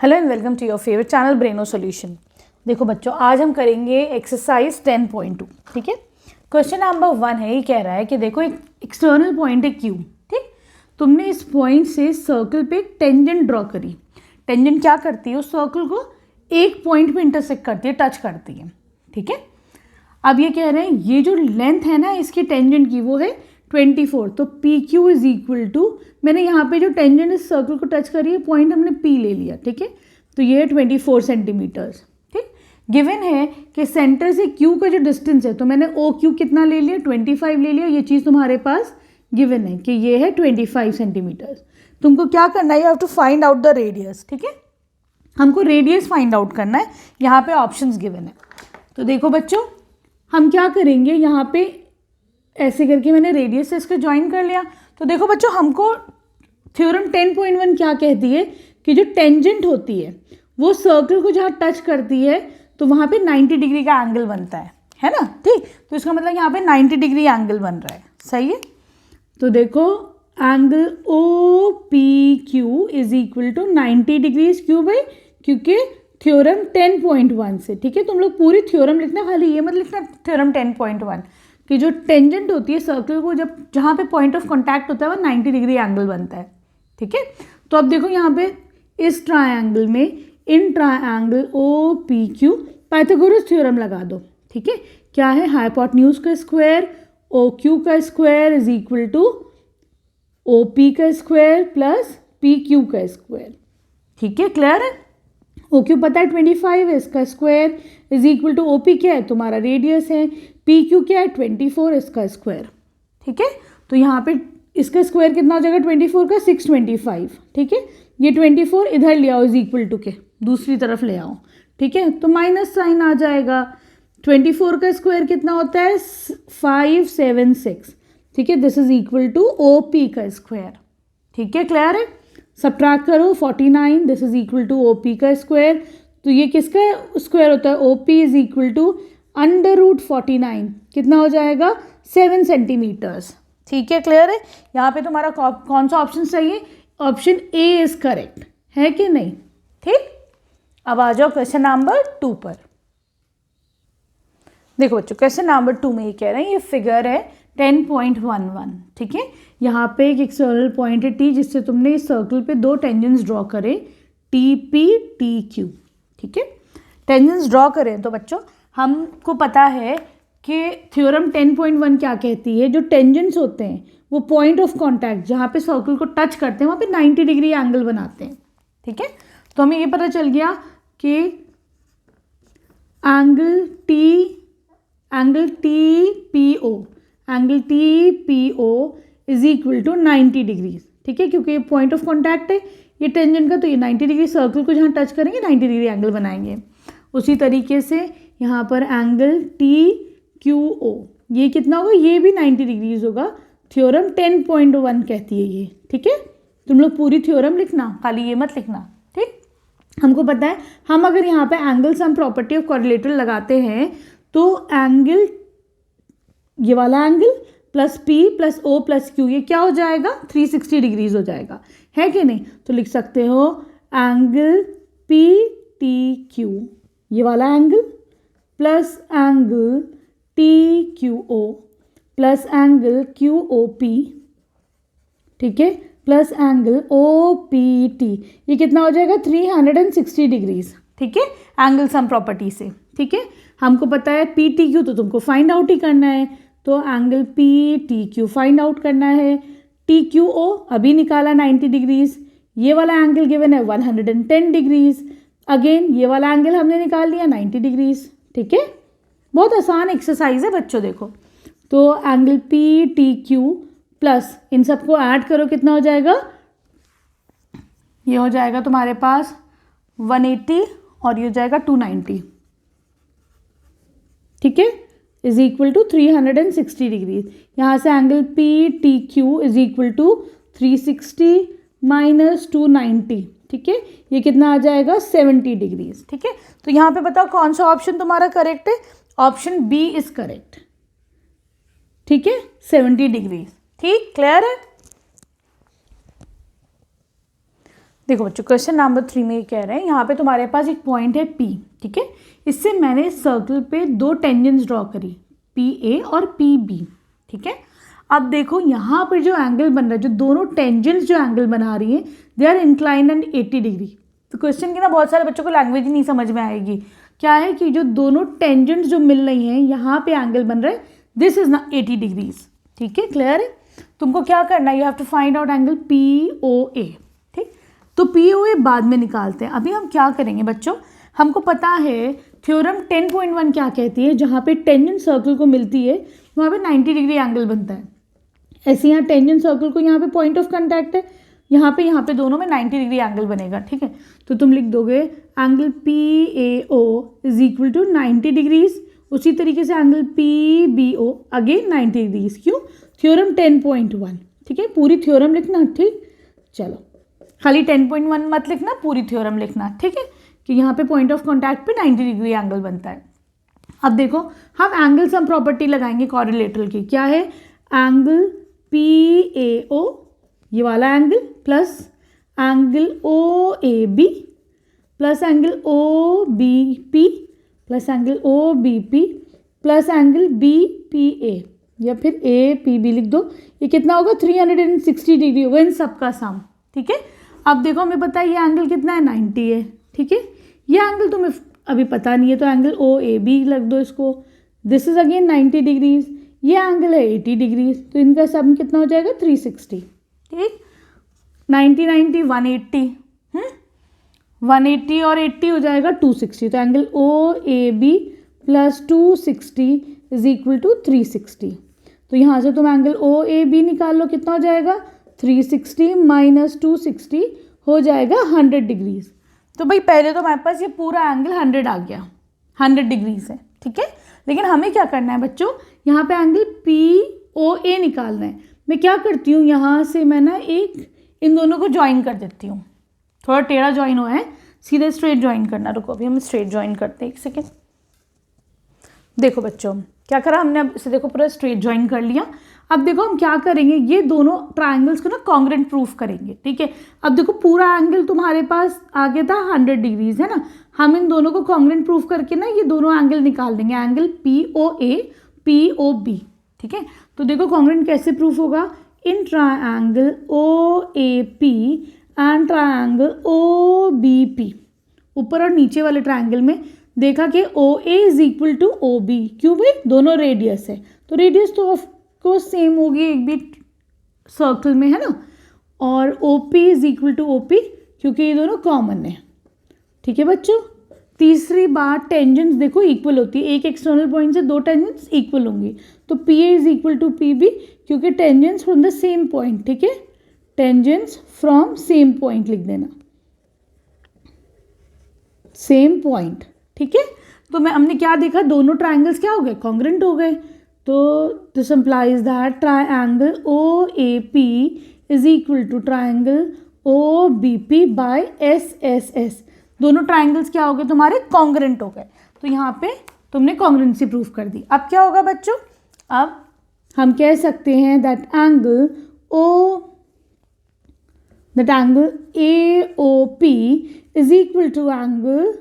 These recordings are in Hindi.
Hello and welcome to your favourite channel Breno Solution. देखो बच्चों, आज हम करेंगे एक्सरसाइज 10.2। ठीक है, क्वेश्चन नंबर 1 है, ये कह रहा है कि देखो एक एक्सटर्नल पॉइंट है क्यू। ठीक, तुमने इस पॉइंट से सर्कल पे एक टेंजेंट ड्रॉ करी। टेंजेंट क्या करती है, उस सर्कल को एक पॉइंट पे इंटरसेक्ट करती है, टच करती है। ठीक है, अब ये कह रहे हैं ये जो लेंथ है ना इसकी टेंजेंट की, वो है 24। तो P Q is equal to, मैंने यहाँ पे जो टेंजेंट इस सर्कल को टच करी है, पॉइंट हमने पी ले लिया। ठीक है, तो ये है 24 सेंटीमीटर्स। ठीक, गिवन है कि सेंटर से क्यू का जो डिस्टेंस है, तो मैंने ओ क्यू कितना ले लिया, 25 ले लिया। ये चीज़ तुम्हारे पास गिवन है कि ये है 25 सेंटीमीटर्स। तुमको क्या करना है, you have to find out the radius. ठीक है, हमको रेडियस फाइंड आउट करना है। यहाँ पे ऑप्शंस गिवन है। तो देखो बच्चों, हम क्या करेंगे, यहाँ पे ऐसे करके मैंने रेडियस से इसको ज्वाइन कर लिया। तो देखो बच्चों, हमको थ्योरम 10.1 क्या कहती है कि जो टेंजेंट होती है वो सर्कल को जहाँ टच करती है तो वहाँ पे 90 डिग्री का एंगल बनता है ना। ठीक, तो इसका मतलब यहाँ पे 90 डिग्री एंगल बन रहा है। सही है, तो देखो angle O P Q is equal to 90 degrees क्यू बाई, क्योंकि थ्योरम 10.1 से। ठीक है, तुम लोग पूरी थ्योरम लिखना, खाली ये मत लिखना थ्योरम 10.1 कि जो टेंजेंट होती है सर्कल को जब जहाँ पे पॉइंट ऑफ कांटेक्ट होता है वो 90 डिग्री एंगल बनता है। ठीक है, तो अब देखो यहाँ पे इस ट्रायंगल में in triangle O P Q Pythagoras theorem लगा दो। ठीक है, क्या है, हाइपोटेन्यूज का स्क्वायर ओ क्यू का square is equal to O P का स्क्वायर प्लस पी क्यू का स्क्वायर। ठीक है, क्लियर है। ओ क्यू पता है 25 है, इसका square is equal to O P क्या है, तुम्हारा रेडियस है, पी क्यू क्या है 24, इसका स्क्वायर। ठीक है, तो यहाँ पे इसका स्क्वायर कितना हो जाएगा 24 का, 625। ठीक है, ये 24 इधर ले आओ इज इक्वल टू के दूसरी तरफ ले आओ। ठीक है, तो माइनस साइन आ जाएगा। 24 का स्क्वायर कितना होता है 576। ठीक है, this is equal to O P का स्क्वायर। ठीक है, क्लियर है। सब्ट्रैक्ट करो 49, this is equal to O P का स्क्वायर। तो ये किसका स्क्वायर होता है, O P is equal to under root 49, कितना हो जाएगा 7 सेंटीमीटर्स। ठीक है, क्लियर है। यहाँ पे तुम्हारा कौन सा ऑप्शन चाहिए, ऑप्शन ए इज करेक्ट है कि नहीं। ठीक, अब आ जाओ क्वेश्चन नंबर 2 पर। देखो बच्चों, क्वेश्चन नंबर 2 में ये कह रहे हैं, ये फिगर है 10.11। ठीक है, यहाँ पे एक एक्सटर्नल पॉइंट है टी, जिससे तुमने इस सर्कल पे दो टेंजेंट्स ड्रॉ करे, टी पी टी क्यू। ठीक है, टेंजेंट्स ड्रॉ करें तो बच्चों हमको पता है कि थ्योरम 10.1 क्या कहती है, जो टेंजेंट्स होते हैं वो पॉइंट ऑफ कांटेक्ट जहाँ पे सर्कल को टच करते हैं वहाँ पे 90 डिग्री एंगल बनाते हैं। ठीक है, तो हमें ये पता चल गया कि angle T P O is equal to 90 degrees. ठीक है, क्योंकि ये पॉइंट ऑफ कांटेक्ट है ये टेंजेंट का, तो ये 90 डिग्री सर्कल को जहाँ टच करेंगे 90 डिग्री एंगल बनाएंगे। उसी तरीके से यहाँ पर एंगल टी क्यू ओ, ये कितना होगा, ये भी 90 डिग्रीज होगा। थ्योरम 10.1 कहती है ये। ठीक है, तुम लोग पूरी थ्योरम लिखना, खाली ये मत लिखना। ठीक, हमको पता है हम अगर यहाँ पे angle sum property of quadrilateral लगाते हैं तो एंगल, ये वाला angle plus P plus O plus Q, ये क्या हो जाएगा 360 डिग्रीज हो जाएगा, है कि नहीं। तो लिख सकते हो एंगल पी टी क्यू, ये वाला angle plus angle T Q O plus angle Q O P. ठीक है, plus angle O P T, ये कितना हो जाएगा 360 डिग्रीज। ठीक है, एंगल सम प्रॉपर्टी से। ठीक है, हमको पता है पी टी क्यू तो तुमको फाइंड आउट ही करना है, तो angle P T Q find out करना है। टी क्यू ओ अभी निकाला 90 डिग्रीज, ये वाला एंगल गिवन है 110 डिग्रीज, अगेन ये वाला एंगल हमने निकाल लिया 90 डिग्रीज। ठीक है, बहुत आसान एक्सरसाइज है बच्चों। देखो, तो angle P T Q plus इन सबको ऐड करो, कितना हो जाएगा, ये हो जाएगा तुम्हारे पास 180 और ये हो जाएगा 290। ठीक है, इज इक्वल टू 360 डिग्री। यहाँ से angle P T Q is equal to 360 minus 290। ठीक है, ये कितना आ जाएगा 70 डिग्रीज। ठीक है, तो यहाँ पे बताओ कौन सा ऑप्शन तुम्हारा करेक्ट है, ऑप्शन बी इज करेक्ट। ठीक है, 70 डिग्रीज। ठीक, क्लियर है। देखो बच्चों क्वेश्चन नंबर 3 में ये कह रहे हैं यहाँ पे तुम्हारे पास एक पॉइंट है P, ठीक है। इससे मैंने सर्कल पे दो टेंजेंट्स ड्रॉ करी, PA और PB, ठीक है। अब देखो यहाँ पर जो एंगल बन रहा है, जो दोनों टेंजेंट्स जो एंगल बना रही हैं, they are inclined and 80 degree. तो क्वेश्चन की ना बहुत सारे बच्चों को लैंग्वेज ही नहीं समझ में आएगी। क्या है कि जो दोनों टेंजेंट्स जो मिल रही हैं, यहाँ पे एंगल बन रहा है, दिस इज ना 80 डिग्रीज, ठीक है। क्लियर है? तुमको क्या करना है, you have to find out angle POA, ठीक। तो POA बाद में निकालते हैं। अभी हम क्या करेंगे बच्चों, हमको पता है थ्योरम 10.1 क्या कहती है, जहाँ पे टेंजेंट सर्कल को मिलती है वहाँ पे 90 डिग्री एंगल बनता है। ऐसे यहाँ टेंजेंट सर्कल को यहाँ पे पॉइंट ऑफ कांटेक्ट है, यहाँ पे दोनों में 90 डिग्री एंगल बनेगा, ठीक है। तो तुम लिख दोगे angle PAO is equal to 90 degrees. उसी तरीके से एंगल PBO अगेन 90 डिग्रीज। क्यों? थ्योरम 10.1, ठीक है। पूरी थ्योरम लिखना, ठीक। चलो खाली 10.1 मत लिखना, पूरी थ्योरम लिखना, ठीक है, कि यहाँ पे पॉइंट ऑफ कॉन्टैक्ट पे 90 डिग्री एंगल बनता है। अब देखो हम एंगल सम प्रॉपर्टी लगाएंगे कोरिलेटरल की। क्या है? एंगल PAO ये वाला angle plus angle OAB plus angle OBP plus angle OBP plus angle BPA या फिर APB लिख दो। ये कितना होगा? 360 डिग्री होगा इन सबका सम, ठीक है। अब देखो हमें पता है ये एंगल कितना है, 90 है, ठीक है। ये एंगल तुम्हें अभी पता नहीं है तो एंगल OAB लग दो इसको। This is again 90 degrees. ये एंगल है 80 डिग्रीज, तो इनका सम कितना हो जाएगा? 360, ठीक। 90 90 180, 180 और 80 हो जाएगा 260। तो angle OAB plus 260 is equal to 360। तो यहाँ से तुम एंगल OAB निकाल लो, कितना हो जाएगा? 360 माइनस 260 हो जाएगा 100 डिग्रीज। तो भाई पहले तो हमारे पास ये पूरा एंगल 100 आ गया, 100 डिग्रीज है, ठीक है। लेकिन हमें क्या करना है बच्चों, यहाँ पे एंगल POA निकालना है। मैं क्या करती हूँ, यहाँ से मैं ना एक इन दोनों को ज्वाइन कर देती हूँ। थोड़ा टेढ़ा ज्वाइन हुआ है, सीधे स्ट्रेट ज्वाइन करना। रुको अभी हम स्ट्रेट ज्वाइन करते हैं, एक सेकेंड। देखो बच्चों क्या करा हमने, अब इसे देखो पूरा स्ट्रेट ज्वाइन कर लिया। अब देखो हम क्या करेंगे, ये दोनों ट्राइंगल्स को ना कॉन्ग्रुएंट प्रूफ करेंगे, ठीक है। अब देखो पूरा एंगल तुम्हारे पास आ गया था 100 डिग्रीज, है ना। हम इन दोनों को कॉन्ग्रुएंट प्रूफ करके ना ये दोनों एंगल निकाल देंगे, एंगल POA POB, ठीक है। तो देखो कॉन्ग्रुएंट कैसे प्रूफ होगा, in triangle OAP and triangle OBP, ऊपर और नीचे वाले ट्राइंगल में देखा कि OA is equal to OB। क्यों भाई? दोनों रेडियस है, तो रेडियस तो ऑफ कोर्स सेम होगी एक भी सर्कल में, है ना। और OP is equal to OP क्योंकि ये दोनों कॉमन है, ठीक है बच्चों। तीसरी बात, टेंजेंट्स देखो इक्वल होती है, एक एक्सटर्नल पॉइंट से दो टेंजेंट्स इक्वल होंगी। तो PA is equal to PB क्योंकि tangents from the same point, ठीक है। टेंजेंट्स फ्रॉम सेम पॉइंट लिख देना, सेम पॉइंट, ठीक है। तो हमने क्या देखा, दोनों ट्राइंगल्स क्या हो गए? कॉन्ग्रुएंट हो गए। तो this implies that triangle OAP is equal to triangle OBP by SSS। दोनों ट्राइंगल्स क्या हो गए तुम्हारे? कॉन्ग्रुएंट हो गए। तो यहाँ पे तुमने कॉन्ग्रुएंसी प्रूफ कर दी। अब क्या होगा बच्चों, अब हम कह सकते हैं that angle AOP is equal to angle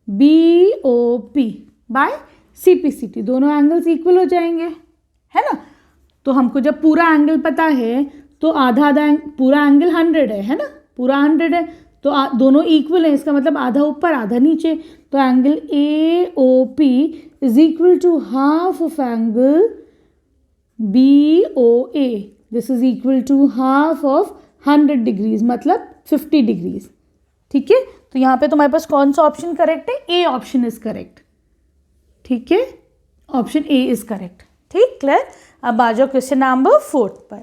BOP by CPCT। दोनों एंगल्स इक्वल हो जाएंगे, है ना। तो हमको जब पूरा एंगल पता है तो आधा पूरा एंगल 100 है ना, पूरा 100 है तो दोनों इक्वल है, इसका मतलब आधा ऊपर आधा नीचे। तो angle AOP is equal to half of angle BOA। This is equal to half of 100 degrees, मतलब 50 डिग्रीज, ठीक है। तो यहाँ पे तुम्हारे पास कौन सा ऑप्शन करेक्ट है? A ऑप्शन इज करेक्ट, ठीक है। ऑप्शन A इज करेक्ट, ठीक। क्लियर? अब आ जाओ क्वेश्चन नंबर 4 पर।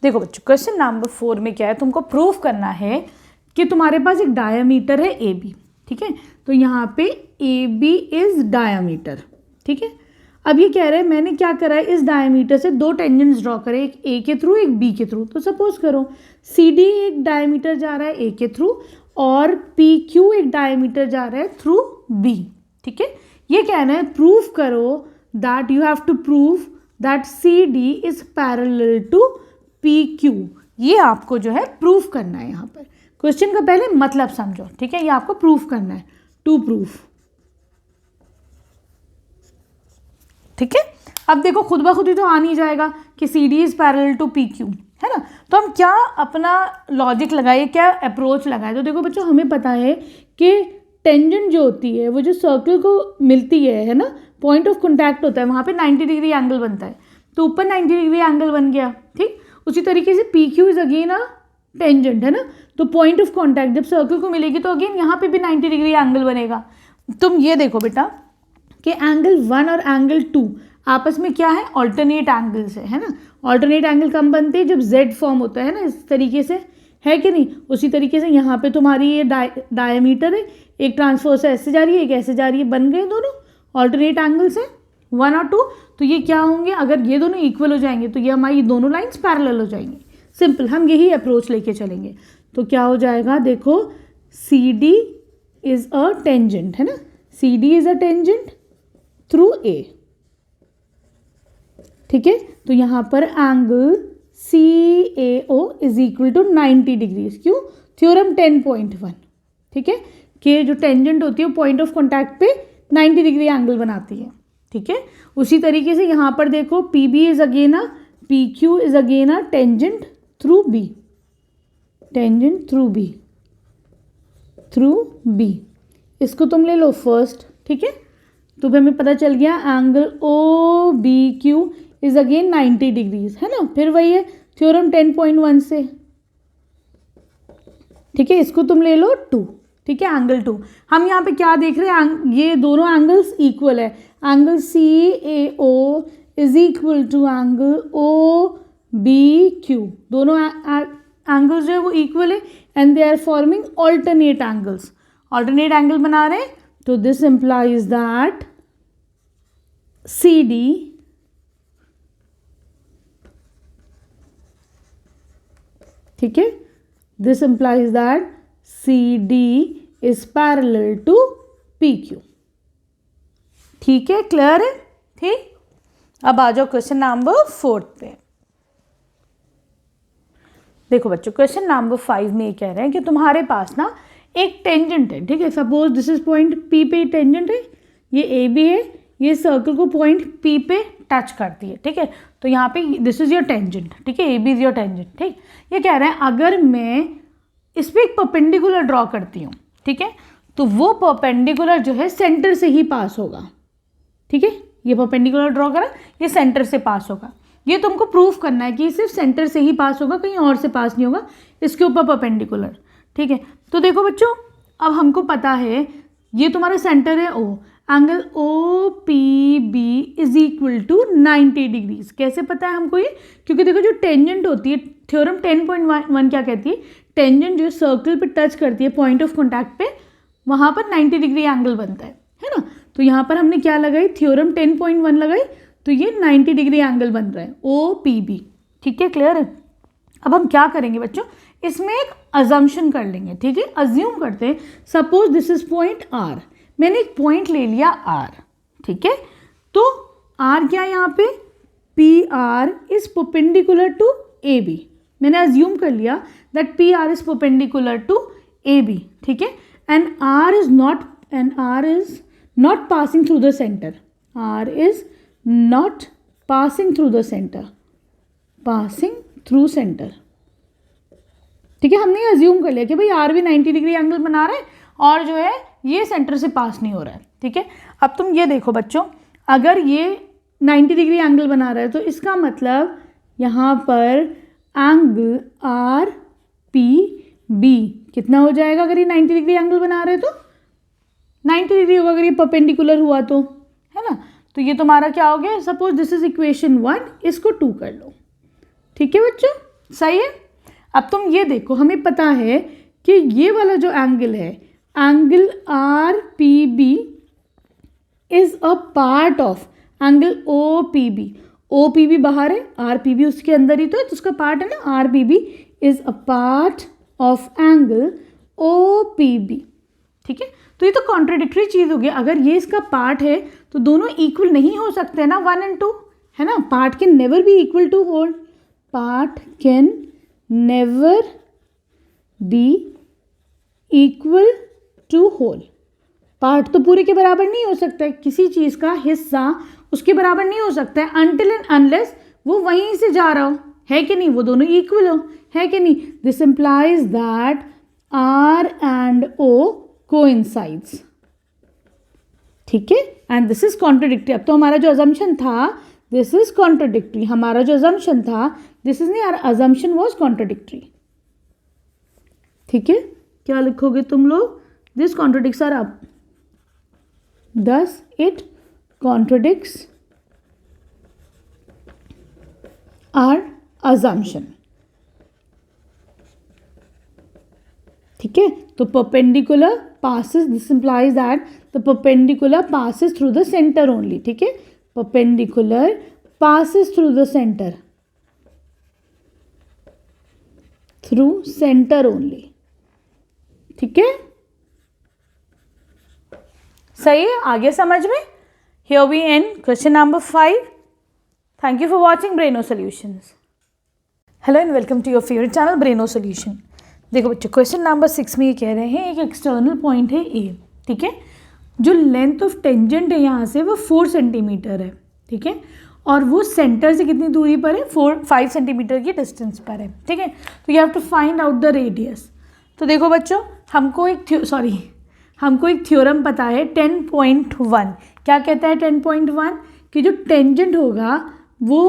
देखो बच्चों क्वेश्चन नंबर 4 में क्या है, तुमको प्रूफ करना है कि तुम्हारे पास एक डायामीटर है AB, ठीक है। तो यहाँ पे AB इज डायामीटर, ठीक है। अब ये कह रहे हैं मैंने क्या करा है, इस डायमीटर से दो टेंजेंट्स ड्रॉ करे, एक ए के थ्रू एक बी के थ्रू। तो सपोज करो सी डी एक डायमीटर जा रहा है ए के थ्रू और पी क्यू एक डायमीटर जा रहा है थ्रू बी, ठीक है। ये कह रहे हैं प्रूफ करो that you have to prove that C D is parallel to P Q. ये आपको जो है प्रूफ करना है। यहाँ पर क्वेश्चन का पहले मतलब समझो, ठीक है, ये आपको प्रूफ करना है, टू प्रूफ, ठीक है। अब देखो खुद ब खुद ही तो आ नहीं जाएगा कि C D is parallel to P Q, है ना। तो हम क्या अपना लॉजिक लगाए, क्या अप्रोच लगाए। तो देखो बच्चों, हमें पता है कि टेंजेंट जो होती है वो जो सर्कल को मिलती है ना, पॉइंट ऑफ कॉन्टैक्ट होता है, वहाँ पे 90 डिग्री एंगल बनता है। तो ऊपर 90 डिग्री एंगल बन गया, ठीक। उसी तरीके से P Q is again a tangent, है ना। तो पॉइंट ऑफ कॉन्टैक्ट जब सर्कल को मिलेगी तो अगेन यहाँ पे भी 90 डिग्री एंगल बनेगा। तुम ये देखो बेटा कि एंगल 1 और एंगल 2 आपस में क्या है, ऑल्टरनेट एंगल्स है ना। ऑल्टरनेट एंगल कम बनते हैं जब जेड फॉर्म होता है ना, इस तरीके से, है कि नहीं। उसी तरीके से यहाँ पे तुम्हारी ये डायमीटर है, एक ट्रांसफर्स ऐसे जा रही है, एक ऐसे जा रही है, बन गए दोनों ऑल्टरनेट एंगल्स हैं 1 और 2। तो ये क्या होंगे, अगर ये दोनों इक्वल हो जाएंगे तो ये हमारी दोनों लाइंस पैरेलल हो जाएंगी। सिंपल, हम यही अप्रोच लेके चलेंगे। तो क्या हो जाएगा, देखो C D is a tangent, है ना, C D is a tangent through A, ठीक है। तो यहाँ पर angle C A O is equal to 90 degrees, क्यों, थ्योरम 10.1, ठीक है, कि जो टेंजेंट होती है वो पॉइंट ऑफ कॉन्टैक्ट पे 90 डिग्री एंगल बनाती है, ठीक है। उसी तरीके से यहाँ पर देखो P B is again a, P Q is again a tangent through B, tangent through B, through B. इसको तुम ले लो फर्स्ट, ठीक है। तो हमें पता चल गया angle O B Q is again 90 degrees, है ना। फिर वही है थ्योरम 10.1 से, ठीक है। इसको तुम ले लो 2, ठीक है, एंगल 2। हम यहाँ पे क्या देख रहे हैं, ये दोनों एंगल्स इक्वल है। Angle C A O is equal to angle O B Q, दोनों एंगल्स जो है वो इक्वल है and they are forming alternate angles, alternate angle बना रहे हैं। तो this implies that C D ठीक है, this implies that C D is parallel to P Q, ठीक है, क्लियर है, ठीक। अब आ जाओ क्वेश्चन नंबर 4 पे। देखो बच्चों, क्वेश्चन नंबर 5 में ये कह रहे हैं कि तुम्हारे पास ना एक टेंजेंट है, ठीक है। Suppose this is point P पे टेंजेंट है, ये ए बी है, ये सर्कल को पॉइंट पी पे टच करती है, ठीक है। तो यहाँ पे दिस इज योर टेंजेंट, ठीक है, A B is your tangent, ठीक। ये कह रहे हैं अगर मैं इस पर एक परपेंडिकुलर ड्रॉ करती हूँ, ठीक है, तो वो परपेंडिकुलर जो है सेंटर से ही पास होगा, ठीक है। ये परपेंडिकुलर ड्रॉ करा, ये सेंटर से पास होगा। ये तुमको प्रूफ करना है कि सिर्फ सेंटर से ही पास होगा, कहीं और से पास नहीं होगा, इसके ऊपर परपेंडिकुलर, ठीक है। तो देखो बच्चों, अब हमको पता है ये तुम्हारा सेंटर है O, angle O P B is equal to 90 degrees. कैसे पता है हमको ये, क्योंकि देखो जो टेंजेंट होती है, थ्योरम 10.1 क्या कहती है, टेंजेंट जो सर्कल पे टच करती है पॉइंट ऑफ कॉन्टैक्ट पे, वहाँ पर 90 डिग्री एंगल बनता है ना। तो यहाँ पर हमने क्या लगाई, थ्योरम 10.1 लगाई, तो ये 90 डिग्री एंगल बन रहा है ओ पी बी, ठीक है, क्लियर है। अब हम क्या करेंगे बच्चों, इसमें एक अजम्पशन कर लेंगे, ठीक है। अज्यूम करते हैं suppose this is point R, मैंने एक पॉइंट ले लिया आर, ठीक है। तो आर क्या है यहाँ पे, P R is perpendicular to A B, मैंने अज्यूम कर लिया that P R is perpendicular to A B, ठीक है। And R is not passing through the centre, R is not passing through the centre, passing through centre, ठीक है। हमने अज्यूम कर लिया कि भाई आर भी 90 डिग्री एंगल बना रहा है और जो है ये सेंटर से पास नहीं हो रहा है, ठीक है। अब तुम ये देखो बच्चों, अगर ये 90 डिग्री एंगल बना रहा है तो इसका मतलब यहाँ पर एंगल आर पी बी कितना हो जाएगा, अगर ये 90 डिग्री एंगल बना रहे तो 90 डिग्री होगा, अगर ये परपेंडिकुलर हुआ तो, है ना। तो ये तुम्हारा क्या हो गया, सपोज दिस इज इक्वेशन 1, इसको 2 कर लो, ठीक है बच्चों, सही है। अब तुम ये देखो, हमें पता है कि ये वाला जो एंगल है, angle R P B is a part of angle O P B. O P B बाहर है, आर पी बी उसके अंदर ही तो है, तो उसका पार्ट है ना, R P B is a part of angle O P B, ठीक है। तो ये तो कॉन्ट्राडिक्टरी चीज़ हो गई, अगर ये इसका पार्ट है तो दोनों इक्वल नहीं हो सकते ना, 1 and 2, है ना। Part can never be equal to whole, part can never be equal to whole. Part तो पूरे के बराबर नहीं हो सकता है, किसी चीज़ का हिस्सा उसके बराबर नहीं हो सकता है अनटिल एंड अनलेस वो वहीं से जा रहा हो, है कि नहीं, वो दोनों इक्वल हो, है कि नहीं। This implies that R and O coincides, ठीक है, एंड दिस इज कॉन्ट्रोडिक्टरी। अब तो हमारा जो अजम्पशन था दिस इज कॉन्ट्रोडिक्टरी, हमारा जो अजम्पशन था दिस इज नहीं, आवर अजम्पशन वाज कॉन्ट्रोडिक्टरी, ठीक है। क्या लिखोगे तुम लोग, this contradicts are up, thus it contradicts our assumption, ठीक है। तो perpendicular passes, this implies that the perpendicular passes through the center only, ठीक है, perpendicular passes through the center, through center only, ठीक है, सही है, आगे समझ में। Here we end question number 5। Thank you for watching Breno Solutions. Hello and welcome to your favourite channel Breno Solution. देखो बच्चों, क्वेश्चन नंबर 6 में ये कह रहे हैं एक एक्सटर्नल पॉइंट है ए, ठीक है, जो लेंथ ऑफ टेंजेंट है यहाँ से वो 4 सेंटीमीटर है, ठीक है, और वो सेंटर से कितनी दूरी पर है, 5 सेंटीमीटर की डिस्टेंस पर है, ठीक है। तो you have to find out the radius. तो देखो बच्चों, हमको एक थ्योरम पता है 10.1। क्या कहता है 10.1 कि जो टेंजेंट होगा वो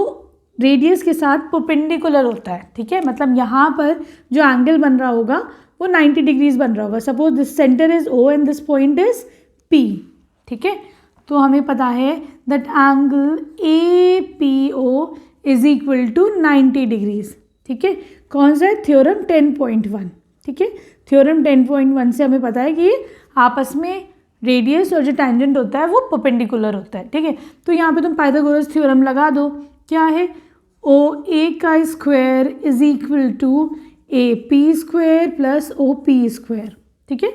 रेडियस के साथ परपेंडिकुलर होता है, ठीक है, मतलब यहाँ पर जो एंगल बन रहा होगा वो 90 डिग्रीज बन रहा होगा। Suppose this centre is O and this point is P, ठीक है। तो हमें पता है that angle A P O is equal to 90 degrees, ठीक है। कौन सा है, थ्योरम 10.1, ठीक है। थ्योरम 10.1 से हमें पता है कि आपस में रेडियस और जो टेंजेंट होता है वो परपेंडिकुलर होता है, ठीक है। तो यहाँ पे तुम पाइथागोरस थ्योरम लगा दो। क्या है, ओ ए का square is equal to A P square plus O P square, ठीक है।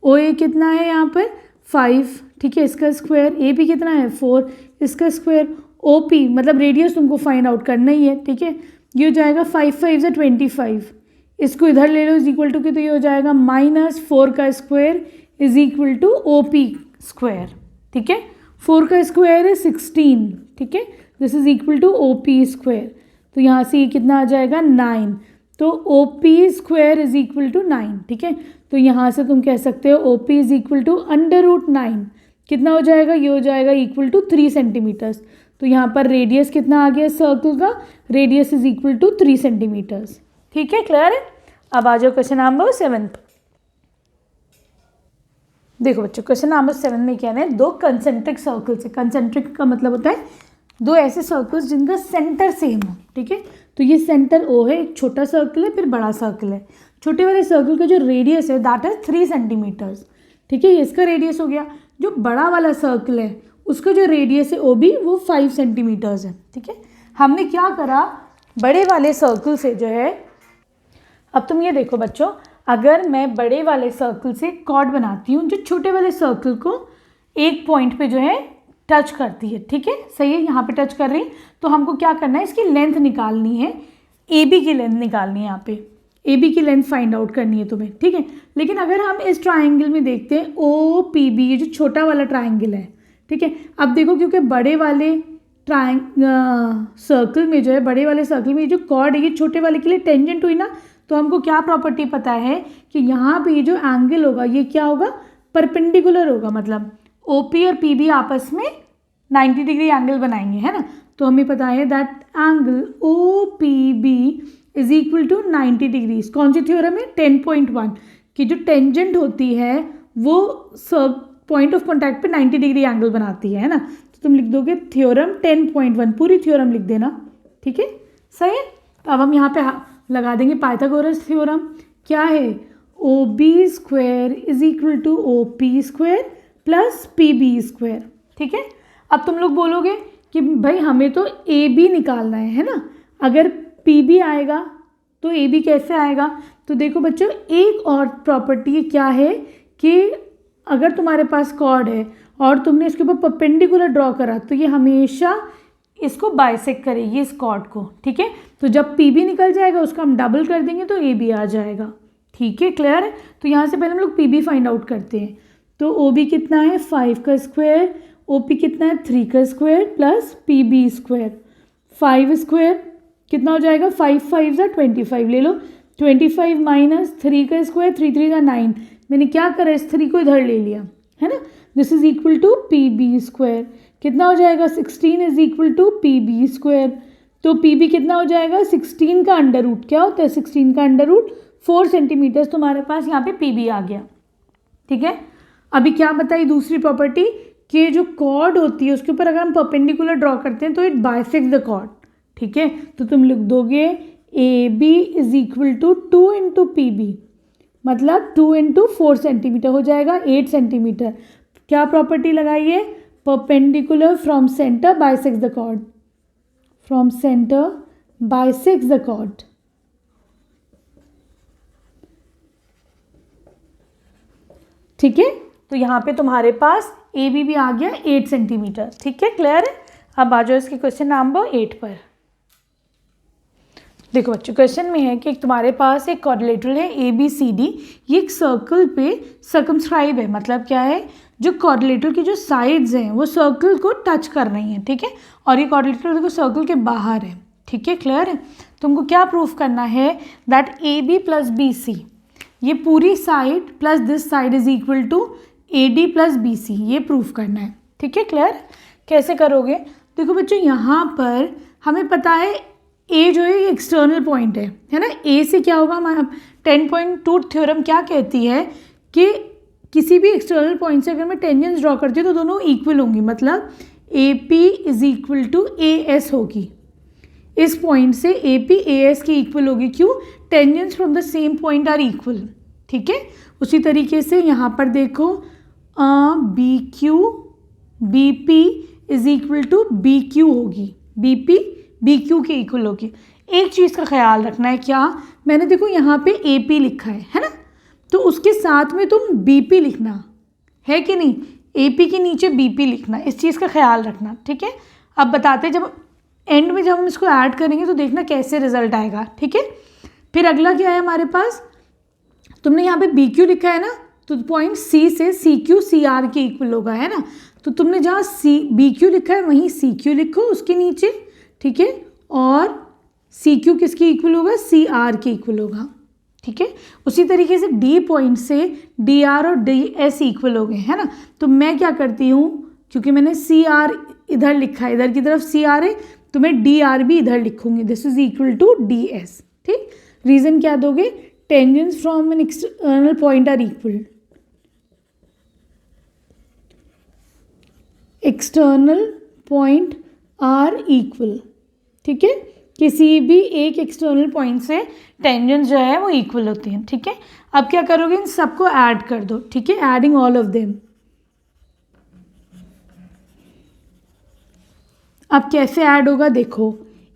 ओ ए कितना है यहाँ पर 5, ठीक है, इसका स्क्वायर, ए पी कितना है 4, इसका स्क्वायर, ओ पी मतलब रेडियस तुमको फाइंड आउट करना ही है, ठीक है। ये हो जाएगा 5 5 से 25, इसको इधर ले लो इज इक्वल टू, कि तो ये हो जाएगा -4 का square is equal to O P square, ठीक है। 4 का स्क्वायर है 16, ठीक है, this is equal to O P square. तो यहाँ से ये कितना आ जाएगा 9, तो O P square is equal to 9, ठीक है। तो यहाँ से तुम कह सकते हो O P is equal to √9, कितना हो जाएगा, ये हो जाएगा इक्वल टू 3 सेंटीमीटर्स। तो यहाँ पर रेडियस कितना आ गया सर्कल का, radius is equal to 3 centimetres, ठीक है, क्लियर है। अब आ जाओ क्वेश्चन नंबर 7 पर। देखो बच्चों, क्वेश्चन नंबर 7 में क्या है, 2 कंसेंट्रिक सर्कल्स है। कंसेंट्रिक का मतलब होता है 2 ऐसे सर्कल्स जिनका सेंटर सेम हो, ठीक है। तो ये सेंटर ओ है, एक छोटा सर्कल है, फिर बड़ा सर्कल है। छोटे वाले सर्कल का जो रेडियस है दैट इज 3 सेंटीमीटर्स, ठीक है, ये इसका रेडियस हो गया। जो बड़ा वाला सर्कल है उसका जो रेडियस है ओ बी वो 5 सेंटीमीटर्स है, ठीक है। हमने क्या करा, बड़े वाले सर्कल से जो है, अब तुम ये देखो बच्चों, अगर मैं बड़े वाले सर्कल से कॉर्ड बनाती हूँ जो छोटे वाले सर्कल को एक पॉइंट पे जो है टच करती है, ठीक है, सही है, यहाँ पे टच कर रही है, तो हमको क्या करना है, इसकी लेंथ निकालनी है, ए बी की लेंथ निकालनी है, यहाँ पे ए बी की लेंथ फाइंड आउट करनी है तुम्हें, ठीक है। लेकिन अगर हम इस ट्राइंगल में देखते हैं ओ पी बी, ये जो छोटा वाला ट्राइंगल है, ठीक है। अब देखो, क्योंकि बड़े वाले सर्कल में जो है, बड़े वाले सर्कल में ये जो कॉर्ड है ये छोटे वाले के लिए टेंजेंट हुई ना, तो हमको क्या प्रॉपर्टी पता है कि यहाँ पे ये जो एंगल होगा ये क्या होगा, परपेंडिकुलर होगा, मतलब ओपी और पीबी आपस में 90 डिग्री एंगल बनाएंगे, है ना। तो हमें पता है that angle O P B is equal to 90 degrees. कौन सी थ्योरम है, 10.1 की जो टेंजेंट होती है वो सब पॉइंट ऑफ कॉन्टैक्ट पे 90 डिग्री एंगल बनाती है ना। तो तुम लिख दोगे थ्योरम 10.1, पूरी थ्योरम लिख देना, ठीक है, सही है। तो अब हम यहाँ पे लगा देंगे पाइथागोरस थ्योरम। क्या है, O B square is equal to O P square plus P B square, ठीक है। अब तुम लोग बोलोगे कि भाई हमें तो ए बी निकालना है ना, अगर पी बी आएगा तो ए बी कैसे आएगा। तो देखो बच्चों, एक और प्रॉपर्टी क्या है कि अगर तुम्हारे पास कॉर्ड है और तुमने इसके ऊपर परपेंडिकुलर ड्रॉ करा तो ये हमेशा इसको बाइसेक्ट करेगी इस कॉर्ड को, ठीक है। तो जब पी बी निकल जाएगा उसका हम डबल कर देंगे तो ए बी आ जाएगा, ठीक है, क्लियर है। तो यहाँ से पहले हम लोग पी बी फाइंड आउट करते हैं। तो ओ बी कितना है 5 का स्क्वायर, ओ पी कितना है 3 का square plus P B square, 5 square कितना हो जाएगा 5 5 ज़ा 25 ले लो, 25 माइनस 3 का स्क्वायर 3 3 ज़ा 9, मैंने क्या करा इस 3 को इधर ले लिया है ना। This is equal to P B square, कितना हो जाएगा 16 is equal to P B square. तो पी बी कितना हो जाएगा 16 का अंडर रूट, क्या होता है 16 का अंडर रूट 4 सेंटीमीटर, तुम्हारे पास यहाँ पे पी बी आ गया, ठीक है। अभी क्या बताई दूसरी प्रॉपर्टी कि जो कॉर्ड होती है उसके ऊपर अगर हम परपेंडिकुलर ड्रॉ करते हैं तो इट बाइसेक्ट्स द कॉर्ड, ठीक है। तो तुम लिख दोगे A B is equal to 2 into P B, मतलब 2 इंटू 4 सेंटीमीटर हो जाएगा 8 सेंटीमीटर। क्या प्रॉपर्टी लगाइए, perpendicular from centre bisects the chord, from centre bisects the chord, ठीक है। तो यहाँ पे तुम्हारे पास ए बी भी आ गया 8 सेंटीमीटर, ठीक है, क्लियर है। अब आ जाओ इसके क्वेश्चन नंबर 8 पर। देखो बच्चों क्वेश्चन में है कि तुम्हारे पास एक क्वाड्रिलेटरल है ए बी सी डी, ये एक सर्कल पे सर्कमस्क्राइब है, मतलब क्या है जो क्वाड्रिलेटरल की जो साइड्स हैं वो सर्कल को टच कर रही हैं, ठीक है। और ये क्वाड्रिलेटरल देखो सर्कल के बाहर है, ठीक है, क्लियर है। तुमको क्या प्रूफ करना है that A B plus B C, ये पूरी side plus this side is equal to A D plus B C, ये प्रूफ करना है, ठीक है, क्लियर। कैसे करोगे, देखो बच्चों यहाँ पर हमें पता है ए जो है ये एक्सटर्नल पॉइंट है ना। ए से क्या होगा, 10.2 थ्योरम क्या कहती है कि किसी भी एक्सटर्नल पॉइंट से अगर मैं टेंजेंस ड्रॉ करती हूँ तो दोनों इक्वल होंगी, मतलब A P is equal to A S होगी, इस पॉइंट से ए पी ए एस की इक्वल होगी, क्यों, tangents from the same point are equal, ठीक है। उसी तरीके से यहाँ पर देखो B Q B P is equal to B Q होगी, बी पी बी क्यू के इक्वल होगी। एक चीज़ का ख्याल रखना है, क्या, मैंने देखो यहाँ पे ए पी लिखा है ना, तो उसके साथ में तुम बी पी लिखना है कि नहीं, ए पी के नीचे बी पी लिखना, इस चीज़ का ख्याल रखना, ठीक है। अब बताते हैं जब एंड में जब हम इसको ऐड करेंगे तो देखना कैसे रिजल्ट आएगा, ठीक है। फिर अगला क्या है हमारे पास, तुमने यहाँ पे बी क्यू लिखा है ना, तो पॉइंट सी से सी क्यू सी आर के इक्वल होगा, है ना। तो तुमने जहाँ सी बी क्यू लिखा है वहीं सी क्यू लिखो उसके नीचे, ठीक है, और सी क्यू किसके इक्वल होगा, सी आर के इक्वल होगा, ठीक है। उसी तरीके से डी पॉइंट से डी आर और डी एस इक्वल हो गए, है ना। तो मैं क्या करती हूँ, क्योंकि मैंने सी आर इधर लिखा है, इधर की तरफ सी आर है, तो मैं डी आर भी इधर लिखूंगी, this is equal to D S, ठीक। रीजन क्या दोगे, tangents from an external point are equal, external point are equal, ठीक है। किसी भी एक एक्सटर्नल पॉइंट से टेंजेंस जो है वो इक्वल होती हैं, ठीक है। अब क्या करोगे, इन सबको ऐड कर दो, ठीक है, एडिंग ऑल ऑफ देम। अब कैसे ऐड होगा, देखो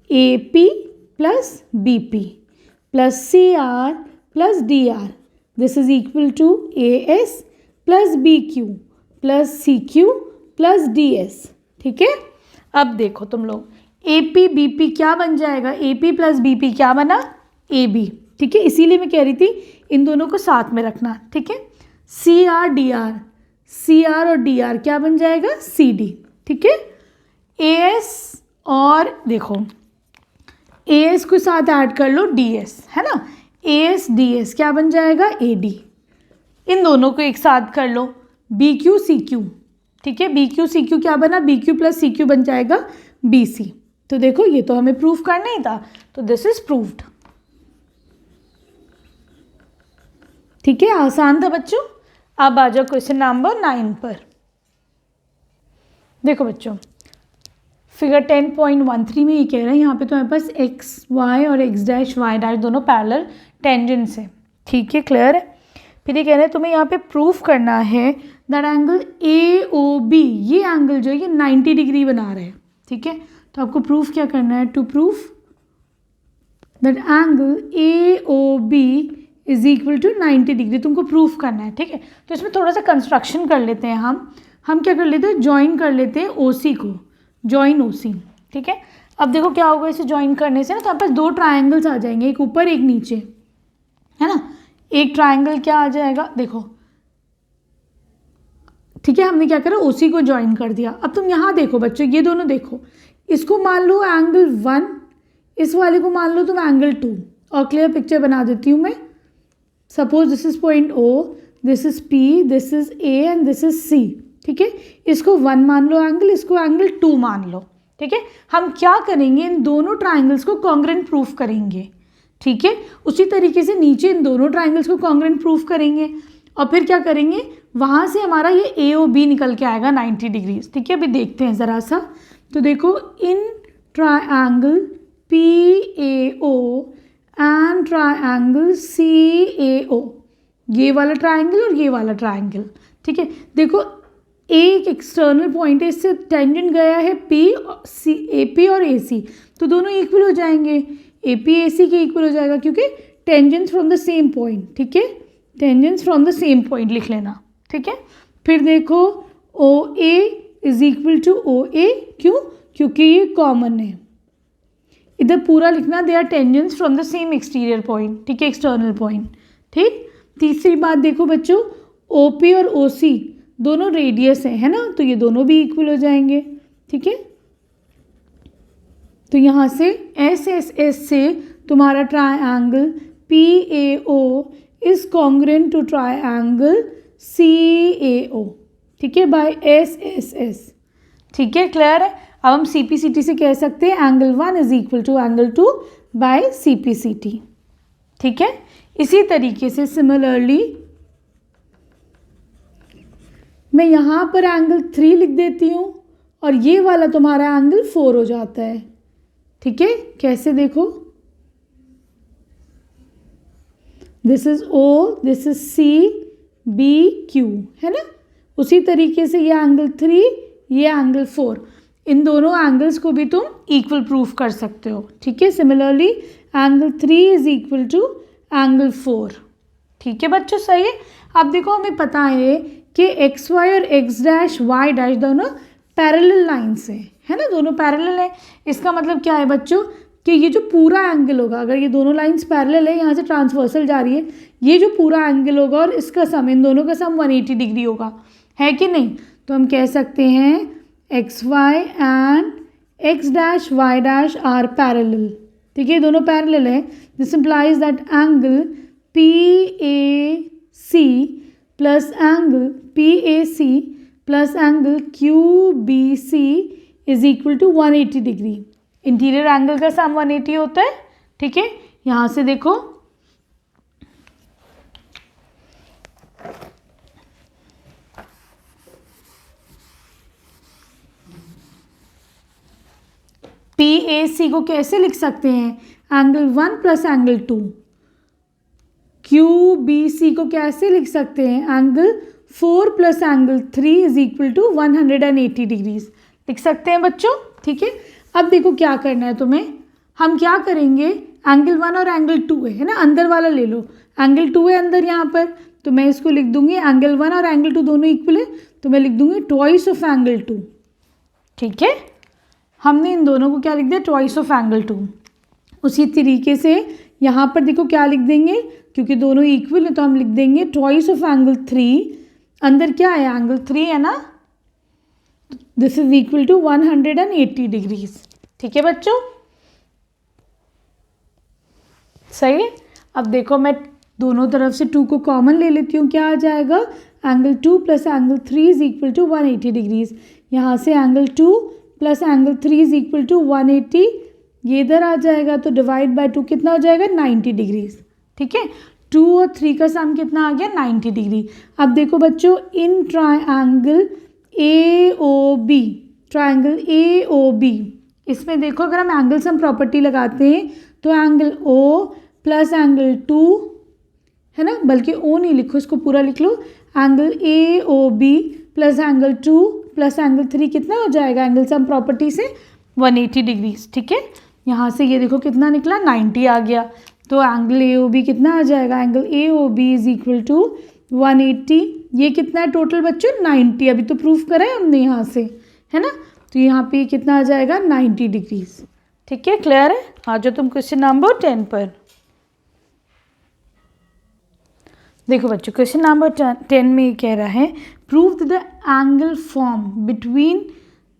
A P plus B P plus C R plus D R, this is equal to A S plus B Q plus C Q plus D S, ठीक है। अब देखो तुम लोग ए पी बी पी क्या बन जाएगा, A P plus B P क्या बना, ए बी, ठीक है। इसीलिए मैं कह रही थी इन दोनों को साथ में रखना, ठीक है। सी आर और डी आर क्या बन जाएगा, सी डी, ठीक है। ए एस और देखो ए एस को साथ ऐड कर लो डी एस, है ना, ए एस डी एस क्या बन जाएगा, ए डी। इन दोनों को एक साथ कर लो, बी क्यू सी क्यू, ठीक है, बी क्यू सी क्यू क्या बना, B Q plus C Q बन जाएगा बी सी। तो देखो ये तो हमें प्रूफ करना ही था, तो दिस इज प्रूव्ड, ठीक है, आसान था बच्चों। अब आ जाओ क्वेश्चन नंबर 9 पर। देखो बच्चों फिगर 10.13 में ये कह रहा है, यहाँ पे तुम्हारे पास एक्स वाई और एक्स डैश वाई डैश दोनों पैरेलल टेंजेंट्स है, ठीक है, क्लियर है। फिर ये कह रहे हैं तुम्हें यहाँ पे प्रूफ करना है that angle A O B, ये एंगल जो है ये 90 डिग्री बना रहा है, ठीक है। तो आपको प्रूफ क्या करना है, to prove that angle A O B is equal to 90 degree, तुमको प्रूफ करना है, ठीक है। तो इसमें थोड़ा सा कंस्ट्रक्शन कर लेते हैं हम क्या कर लेते हैं, ज्वाइन कर लेते हैं ओ सी को, ज्वाइन ओ सी, ठीक है। अब देखो क्या होगा, इसे ज्वाइन करने से ना तो आपके पास दो ट्राइंगल्स आ जाएंगे, एक ऊपर एक नीचे, है ना। एक ट्राइंगल क्या आ जाएगा, देखो ठीक है, हमने क्या करा, उसी को ज्वाइन कर दिया। अब तुम यहाँ देखो बच्चों, ये दोनों देखो, इसको मान लो एंगल 1, इस वाले को मान लो तुम एंगल 2, और क्लियर पिक्चर बना देती हूँ मैं। Suppose this is point O, this is P, this is A and this is C, ठीक है। इसको 1 मान लो एंगल, इसको एंगल 2 मान लो, ठीक है। हम क्या करेंगे, इन दोनों ट्राइंगल्स को कॉन्ग्रुएंट प्रूफ करेंगे, ठीक है। उसी तरीके से नीचे इन दोनों ट्राइंगल्स को कॉन्ग्रुएंट प्रूफ करेंगे, और फिर क्या करेंगे, वहाँ से हमारा ये AOB निकल के आएगा 90 डिग्रीज, ठीक है। अभी देखते हैं ज़रा सा, तो देखो in triangle PAO and triangle CAO, ये वाला ट्राइंगल और ये वाला ट्राइंगल, ठीक है। देखो एक एक्सटर्नल पॉइंट है, इससे टेंजेंट गया है AP और AC, तो दोनों इक्वल हो जाएंगे, AP AC के इक्वल हो जाएगा, क्योंकि tangents from the same point, ठीक है। Tangents from the same point लिख लेना, ठीक है। फिर देखो OA is equal to OA, क्यों, क्योंकि ये कॉमन है। इधर पूरा लिखना, they are tangents from the same exterior point, ठीक है, एक्सटर्नल पॉइंट, ठीक। तीसरी बात देखो बच्चों, OP और OC दोनों रेडियस है ना, तो ये दोनों भी इक्वल हो जाएंगे, ठीक है। तो यहाँ से SSS से तुम्हारा triangle PAO is congruent to triangle CAO, ठीक है, बाय SSS, ठीक है, क्लियर है। अब हम CPCT से कह सकते हैं angle 1 is equal to angle 2 by CPCT, ठीक है। इसी तरीके से सिमिलरली मैं यहाँ पर एंगल 3 लिख देती हूँ, और ये वाला तुम्हारा एंगल 4 हो जाता है, ठीक है। कैसे देखो, this is O, this is C, B, Q, है ना। उसी तरीके से ये एंगल 3, ये एंगल 4, इन दोनों एंगल्स को भी तुम इक्वल प्रूफ कर सकते हो, ठीक है। Similarly angle 3 is equal to angle 4, ठीक है बच्चों, सही है। अब देखो हमें पता है कि XY और X', Y' दोनों पैरेलल लाइन्स है ना, दोनों पैरेलल है। इसका मतलब क्या है बच्चों, कि ये जो पूरा एंगल होगा, अगर ये दोनों लाइन्स पैरेलल है, यहाँ से ट्रांसवर्सल जा रही है, ये जो पूरा एंगल होगा और इसका सम, इन दोनों का सम 180 डिग्री होगा, है कि नहीं। तो हम कह सकते हैं XY and X', Y' are parallel, ठीक है, दोनों पैरेलल है। This implies that angle PAC plus angle PAC plus angle QBC is equal to 180 degree. Interior angle का सम 180 होता है, ठीक है। यहाँ से देखो PAC को कैसे लिख सकते हैं, एंगल 1 प्लस एंगल 2। QBC को कैसे लिख सकते हैं, angle 4 plus angle 3 is equal to 180 degrees, लिख सकते हैं बच्चों, ठीक है। अब देखो क्या करना है तुम्हें, हम क्या करेंगे, एंगल 1 और एंगल 2 है ना, अंदर वाला ले लो, एंगल 2 है अंदर यहाँ पर, तो मैं इसको लिख दूंगी, एंगल 1 और एंगल 2 दोनों इक्वल है, तो मैं लिख दूंगी ट्वाइस ऑफ एंगल 2, ठीक है। हमने इन दोनों को क्या लिख दिया, ट्वाइस ऑफ एंगल 2। उसी तरीके से यहाँ पर देखो क्या लिख देंगे, क्योंकि दोनों इक्वल है तो हम लिख देंगे ट्वाइस ऑफ एंगल 3, अंदर क्या है, एंगल 3 है ना, this is equal to 180 degrees, ठीक है बच्चों, सही है। अब देखो मैं दोनों तरफ से 2 को कॉमन ले लेती हूँ, क्या आ जाएगा, angle 2 plus angle 3 is equal to 180 degrees. यहाँ से angle 2 plus angle 3 is equal to 180, ये इधर आ जाएगा, तो डिवाइड बाय 2 कितना हो जाएगा, 90 डिग्रीज, ठीक है। 2 और 3 का सम कितना आ गया, 90 डिग्री। अब देखो बच्चों, in triangle AOB, triangle AOB, इसमें देखो अगर हम एंगल सम प्रॉपर्टी लगाते हैं तो एंगल O प्लस एंगल 2, है ना, बल्कि O नहीं लिखो, इसको पूरा लिख लो, angle AOB plus angle 2 plus angle 3 कितना हो जाएगा, एंगल सम प्रॉपर्टी से 180 डिग्रीज, ठीक है। यहाँ से ये देखो कितना निकला, 90 आ गया, तो एंगल AOB कितना आ जाएगा, angle AOB is equal to 180, ये कितना है टोटल बच्चों, 90, अभी तो प्रूफ करा है हमने यहाँ से, है ना। तो यहाँ पे कितना आ जाएगा 90 डिग्रीज। ठीक है, क्लियर है। आ जाओ तुम क्वेश्चन नंबर 10 पर। देखो बच्चों क्वेश्चन नंबर 10 में ये कह रहा है prove the angle form between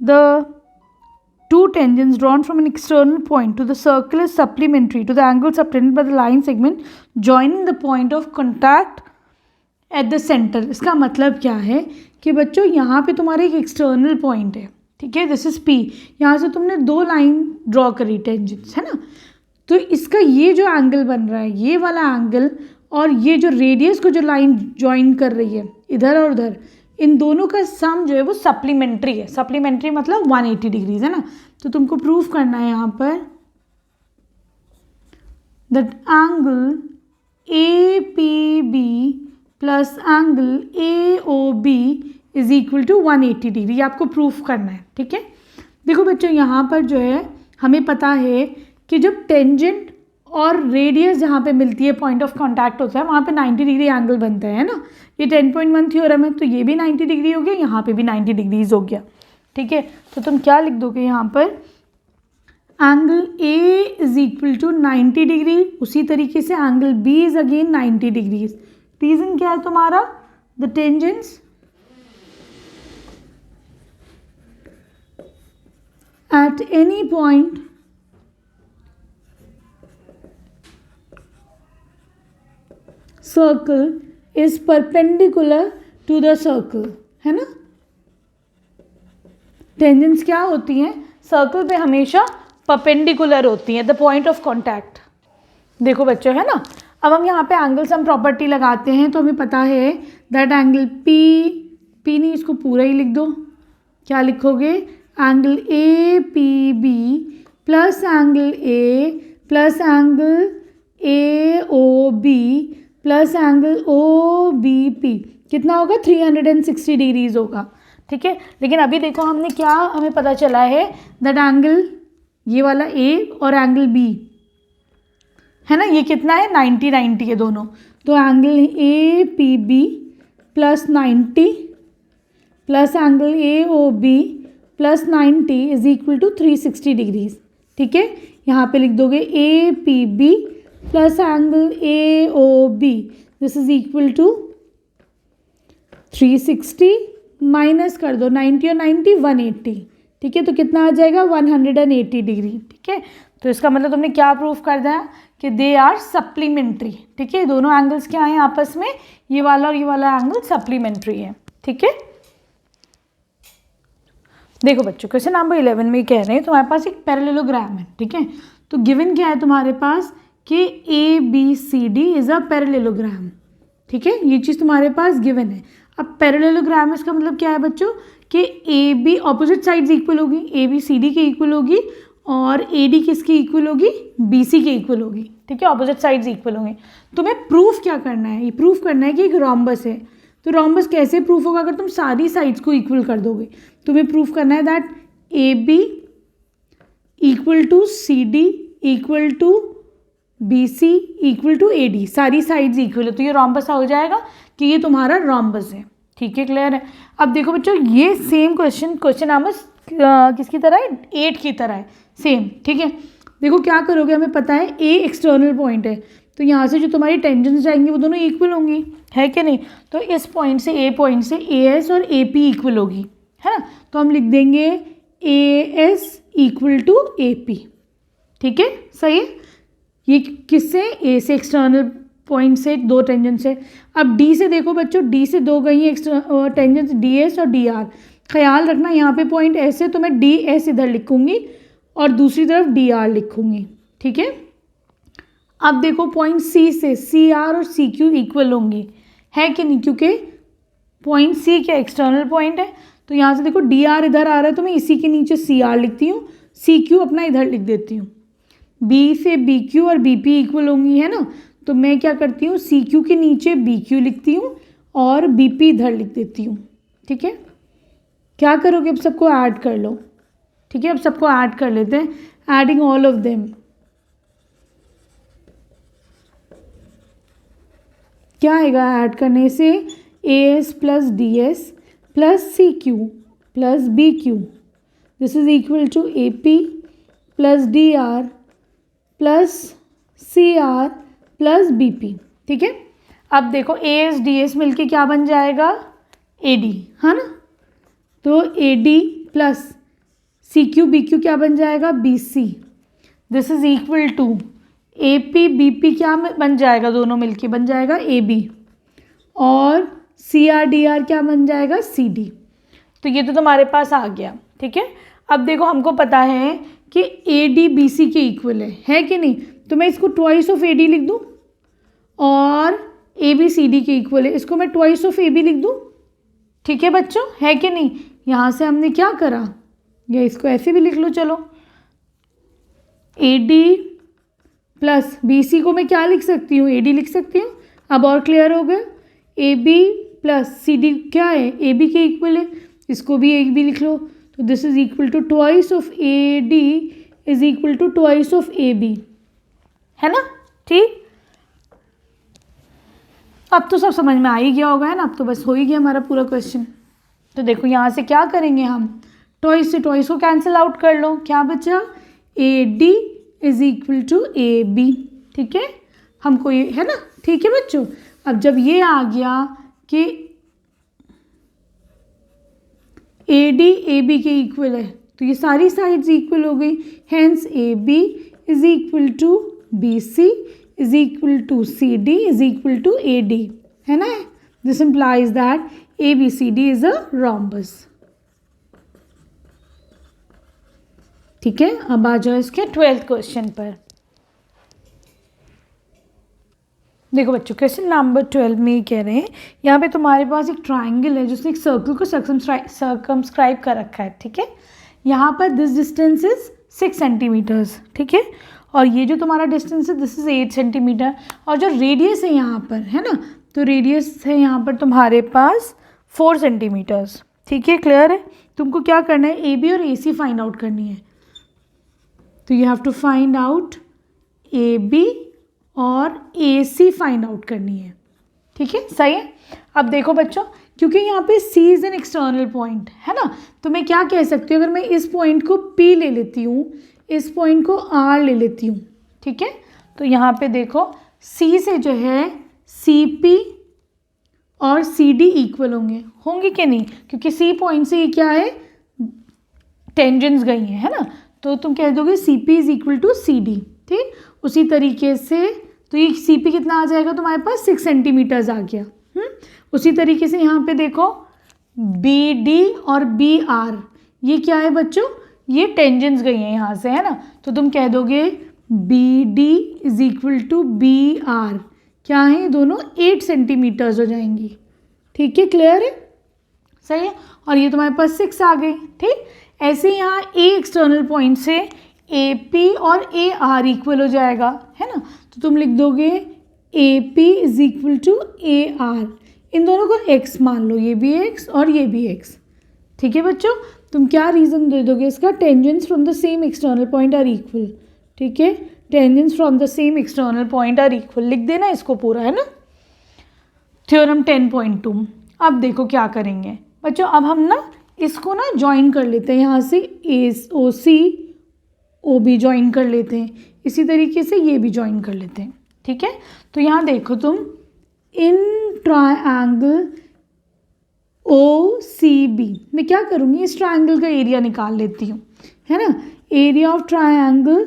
the two tangents drawn from an external point to the circle is supplementary to the angle subtended by the line segment joining the point of contact at the center। इसका मतलब क्या है कि बच्चों यहाँ पे तुम्हारे एक एक्सटर्नल पॉइंट है, ठीक है, दिस इज P। यहाँ से तुमने दो लाइन ड्रॉ करी टेंजेंट्स, है ना, तो इसका ये जो एंगल बन रहा है, ये वाला एंगल, और ये जो रेडियस को जो लाइन ज्वाइन कर रही है इधर और उधर, इन दोनों का सम जो है वो सप्लीमेंट्री है। सप्लीमेंट्री मतलब 180 डिग्रीज, है ना। तो तुमको प्रूफ करना है यहाँ पर that angle APB plus angle AOB is equal to 180 degree. आपको प्रूफ करना है, ठीक है। देखो बच्चों यहाँ पर जो है हमें पता है कि जब टेंजेंट और रेडियस जहाँ पे मिलती है, पॉइंट ऑफ कांटेक्ट होता है, वहाँ पे 90 डिग्री एंगल बनता है ना। ये 10.1 थ्योरम है, तो ये भी 90 डिग्री हो गया, यहाँ पे भी 90 डिग्रीज हो गया, ठीक है। तो तुम क्या लिख दोगे यहाँ पर, angle A is equal to 90 degree, उसी तरीके से angle B is again 90 degrees. Reason क्या है तुम्हारा, the tangents at any point circle is perpendicular to the circle, है ना। टेंजेंट्स क्या होती हैं, सर्कल पे हमेशा परपेंडिकुलर होती हैं, द पॉइंट ऑफ कांटेक्ट। देखो बच्चों, है ना, अब हम यहाँ पे एंगल सम प्रॉपर्टी लगाते हैं, तो हमें पता है दैट एंगल P नहीं, इसको पूरा ही लिख दो। क्या लिखोगे, angle APB plus angle A plus angle AOB plus angle OBP कितना होगा, 360 डिग्रीज होगा, ठीक है। लेकिन अभी देखो हमने क्या, हमें पता चला है दैट एंगल ये वाला A और एंगल B, है ना, ये कितना है 90 है दोनों। तो angle APB plus 90 plus angle AOB plus 90 is equal to 360 degrees, ठीक है। यहाँ पे लिख दोगे APB plus angle AOB, this is equal to 360, minus कर दो 90 और 90 180, ठीक है। तो कितना आ जाएगा 180 डिग्री, ठीक है। तो इसका मतलब तुमने क्या प्रूफ कर दिया कि दे आर सप्लीमेंट्री, ठीक है। दोनों एंगल्स क्या हैं आपस में, ये वाला और ये वाला एंगल सप्लीमेंट्री है, ठीक है। देखो बच्चों क्वेश्चन नंबर 11 में कह रहे हैं तुम्हारे पास एक पैरेललोग्राम है, ठीक है। तो गिवन क्या है तुम्हारे पास कि ABCD इज अ पैरेललोग्राम, ठीक है, ये चीज़ तुम्हारे पास गिवन है। अब पैरेललोग्राम इसका मतलब क्या है बच्चों कि AB ऑपोजिट साइड्स इक्वल होगी, AB CD के इक्वल होगी और AD किसकी इक्वल होगी, BC के इक्वल होगी, ठीक है, ऑपोजिट साइड्स इक्वल होंगे। तुम्हें प्रूफ क्या करना है, ये प्रूफ करना है कि एक रोम्बस है। तो रोम्बस कैसे प्रूफ होगा, अगर तुम सारी साइड्स को इक्वल कर दोगे। तुम्हें प्रूफ करना है that AB equal to CD equal to BC equal to AD, सारी साइड्स इक्वल है, तो ये रोम्बस हो जाएगा कि ये तुम्हारा रोम्बस है, ठीक है, क्लियर है। अब देखो बच्चों ये सेम क्वेश्चन नंबर किसकी तरह है, 8 की तरह है, सेम, ठीक है। देखो क्या करोगे, हमें पता है A एक्सटर्नल पॉइंट है, तो यहाँ से जो तुम्हारी टेंजेंट्स जाएंगी वो दोनों इक्वल होंगी, है कि नहीं। तो इस पॉइंट से A पॉइंट से AS और AP इक्वल होगी, है ना। तो हम लिख देंगे AS इक्वल टू AP, ठीक है, सही है। ये किससे, A से एक्सटर्नल पॉइंट से दो टेंजेंट्स है। अब D से देखो बच्चों, D से दो गई हैं टेंजेंट्स DS और DR। ख्याल रखना यहाँ पे पॉइंट S है तो मैं DS इधर लिखूँगी और दूसरी तरफ DR लिखूँगी, ठीक है। अब देखो पॉइंट C से CR और CQ इक्वल होंगी, है कि नहीं, क्योंकि पॉइंट C क्या एक्सटर्नल पॉइंट है। तो यहाँ से देखो DR इधर आ रहा है तो मैं इसी के नीचे CR लिखती हूँ, CQ अपना इधर लिख देती हूँ। B से BQ और BP इक्वल होंगी, है ना। तो मैं क्या करती हूँ, CQ के नीचे BQ लिखती हूँ और BP इधर लिख देती हूँ, ठीक है। क्या करोगे, अब सबको ऐड कर लो, ठीक है। अब सबको ऐड कर लेते हैं, एडिंग ऑल ऑफ देम। क्या आएगा ऐड करने से, AS plus DS plus CQ plus BQ, this is equal to A P plus D R plus C R plus B P. ठीक है, अब देखो ए एस डी एस मिल के क्या बन जाएगा, ए डी, है ना। तो A D plus C Q B Q क्या बन जाएगा, B C. This is equal to A P B P क्या बन जाएगा, दोनों मिलके बन जाएगा ए बी, और सी आर डी आर क्या बन जाएगा, सी डी। तो ये तो तुम्हारे पास आ गया। ठीक है, अब देखो हमको पता है कि ए डी बी सी के इक्वल है कि नहीं, तो मैं इसको ट्वाइस ऑफ ए डी लिख दूँ, और ए बी सी डी के इक्वल है, इसको मैं ट्वाइस ऑफ ए बी लिख दूँ। ठीक है बच्चों, है कि नहीं। यहाँ से हमने क्या करा, या इसको ऐसे भी लिख लो, चलो A D plus B C को मैं क्या लिख सकती हूँ, ए डी लिख सकती हूँ। अब और क्लियर हो गया, A B plus C D क्या है, ए बी के इक्वल है, इसको भी ए बी लिख लो। तो this is equal to twice of A D is equal to twice of A B, है ना। ठीक, अब तो सब समझ में आ ही गया होगा, है ना। अब तो बस हो ही गया हमारा पूरा क्वेश्चन। तो देखो यहाँ से क्या करेंगे हम, ट्वाइस से ट्वाइस को कैंसिल आउट कर लो, क्या बचा, A D is equal to A B. ठीक है, हमको ये है ना। ठीक है बच्चों, अब जब ये आ गया कि ए डी ए बी के इक्वल है, तो ये सारी साइड्स इक्वल हो गई, hence A B is equal to B C is equal to C D is equal to A D, है ना। This implies that A B C D is a rhombus। ठीक है, अब आ जाओ इसके 12th क्वेश्चन पर। देखो बच्चों, क्वेश्चन नंबर 12 में ये कह रहे हैं, यहाँ पे तुम्हारे पास एक ट्राइंगल है जिसने एक सर्कल को सर्कमस्क्राइब कर रखा है। ठीक है, यहाँ पर दिस डिस्टेंस इज 6 सेंटीमीटर्स। ठीक है, और ये जो तुम्हारा डिस्टेंस है दिस इज 8 सेंटीमीटर, और जो रेडियस है यहाँ पर, है ना, तो रेडियस है यहाँ पर तुम्हारे पास 4 सेंटीमीटर्स। ठीक है, क्लियर है। तुमको क्या करना है, ए बी और ए सी फाइंड आउट करनी है। तो you have to find out A B और ए सी फाइंड आउट करनी है। ठीक है, सही है। अब देखो बच्चों, क्योंकि यहाँ पे सी इज़ एन एक्सटर्नल पॉइंट, है ना, तो मैं क्या कह सकती हूँ, अगर मैं इस पॉइंट को पी ले लेती हूँ, इस पॉइंट को आर ले लेती हूँ। ठीक है, तो यहाँ पे देखो सी से जो है सी पी और सी डी इक्वल होंगे कि नहीं, क्योंकि सी पॉइंट से ये क्या है, टेंजेंट्स गई हैं, है ना। तो तुम कह दोगे C P is equal to C D. ठीक, उसी तरीके से तो ये सी पी कितना आ जाएगा तुम्हारे पास, 6 सेंटीमीटर्स आ गया। उसी तरीके से यहाँ पे देखो बी डी और बी आर, ये क्या है बच्चों, ये टेंजेंट्स गई हैं यहाँ से, है ना। तो तुम कह दोगे B D is equal to B R, क्या है, दोनों 8 सेंटीमीटर्स हो जाएंगी। ठीक है, क्लियर है, सही है। और ये तुम्हारे पास 6 आ गई। ठीक, ऐसे यहाँ ए एक्सटर्नल पॉइंट से ए पी और ए आर इक्वल हो जाएगा, है ना। तो तुम लिख दोगे A P is equal to A R, इन दोनों को x मान लो, ये भी x और ये भी x। ठीक है बच्चों, तुम क्या रीज़न दे दोगे इसका, tangents from the same external point are equal. ठीक है, tangents from the same external point are equal, लिख देना इसको पूरा, है ना। थ्योरम 10.2। अब देखो क्या करेंगे बच्चों, अब हम ना इसको ना ज्वाइन कर लेते हैं, यहाँ से ए ओ सी ओ बी ज्वाइन कर लेते हैं, इसी तरीके से ये भी ज्वाइन कर लेते हैं। ठीक है, तो यहाँ देखो तुम, इन ट्रायंगल ओ सी बी, मैं क्या करूँगी, इस ट्रायंगल का एरिया निकाल लेती हूँ, है ना। Area of triangle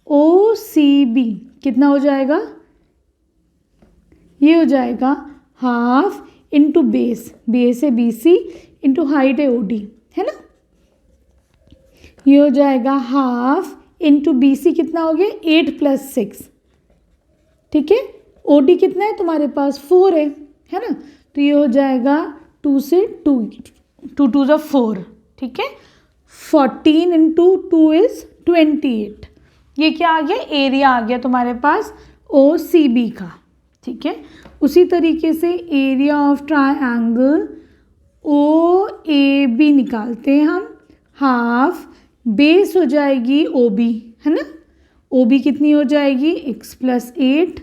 O C B कितना हो जाएगा, ये हो जाएगा हाफ इंटू बेस, बेस है बी सी इंटू हाइट है ओ डी, है ना। ये हो जाएगा हाफ इंटू बी सी, कितना हो गया 8 + 6। ठीक है, ओ डी कितना है तुम्हारे पास 4 है ना। तो ये हो जाएगा 2 से 2 2 2 ज़ा 4। ठीक है, 14 इंटू 2 इज़ 28। ये क्या आ गया, एरिया आ गया तुम्हारे पास ओ सी बी का। ठीक है, उसी तरीके से area of triangle O A B निकालते हैं हम, हाफ बेस हो जाएगी ओ बी, है ना। ओ बी कितनी हो जाएगी x + 8,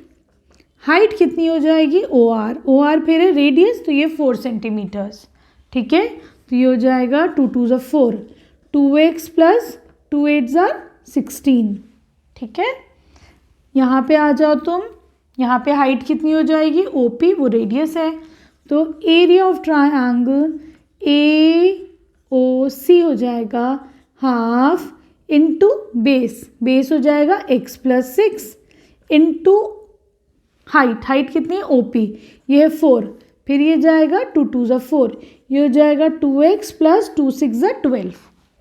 हाइट कितनी हो जाएगी ओ आर फिर है रेडियस, तो ये 4 सेंटीमीटर्स। ठीक है, तो ये हो जाएगा 2 2 ज़ा 4, 2x प्लस 2 8 = 16। ठीक है, यहाँ पे आ जाओ तुम, यहाँ पे हाइट कितनी हो जाएगी, OP, वो रेडियस है, तो एरिया ऑफ ट्रायंगल AOC हो जाएगा हाफ इंटू बेस हो जाएगा x + 6 इंटू हाइट कितनी है, OP, ये है 4, फिर ये जाएगा 2 2 = 4, ये हो जाएगा 2x + 2 6 = 12।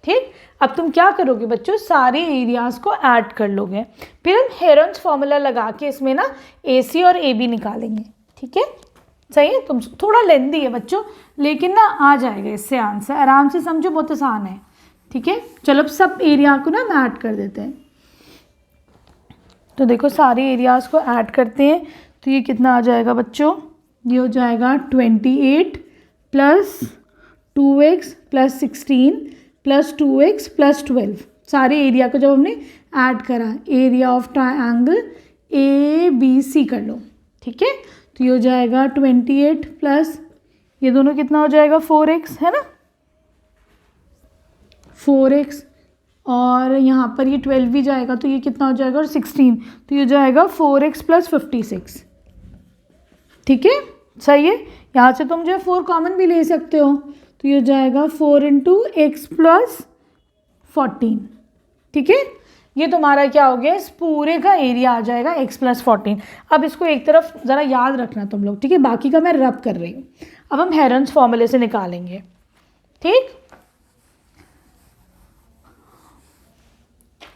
ठीक, अब तुम क्या करोगे बच्चों, सारे एरियाज को ऐड कर लोगे, फिर हम हेरन्स फॉर्मूला लगा के इसमें ना AC और AB निकालेंगे। ठीक है, सही है, तुम थोड़ा लेंदी है बच्चों, लेकिन ना आ जाएगा इससे आंसर, आराम से समझो, बहुत आसान है। ठीक है, चलो अब सब एरिया को ना हम ऐड कर देते हैं। तो देखो सारे एरियाज को ऐड करते हैं, तो ये कितना आ जाएगा बच्चों, ये हो जाएगा 28 + 2x + 16 + 2x + 12। सारे एरिया को जब हमने ऐड करा, एरिया ऑफ ट्रायंगल ABC कर लो। ठीक है, तो ये हो जाएगा 28 प्लस ये दोनों कितना हो जाएगा, 4x है ना, 4x, और यहाँ पर ये 12 भी जाएगा, तो ये कितना हो जाएगा, और 16, तो ये हो जाएगा 4x + 56। ठीक है, सही है, यहाँ से तुम जो है 4 कॉमन भी ले सकते हो, तो ये हो जाएगा 4 × x + 14। ठीक है, ये तुम्हारा क्या हो गया, इस पूरे का एरिया आ जाएगा x + 14। अब इसको एक तरफ ज़रा याद रखना तुम लोग, ठीक है, बाकी का मैं रब कर रही हूँ। अब हम हेरन्स फॉर्मूले से निकालेंगे। ठीक,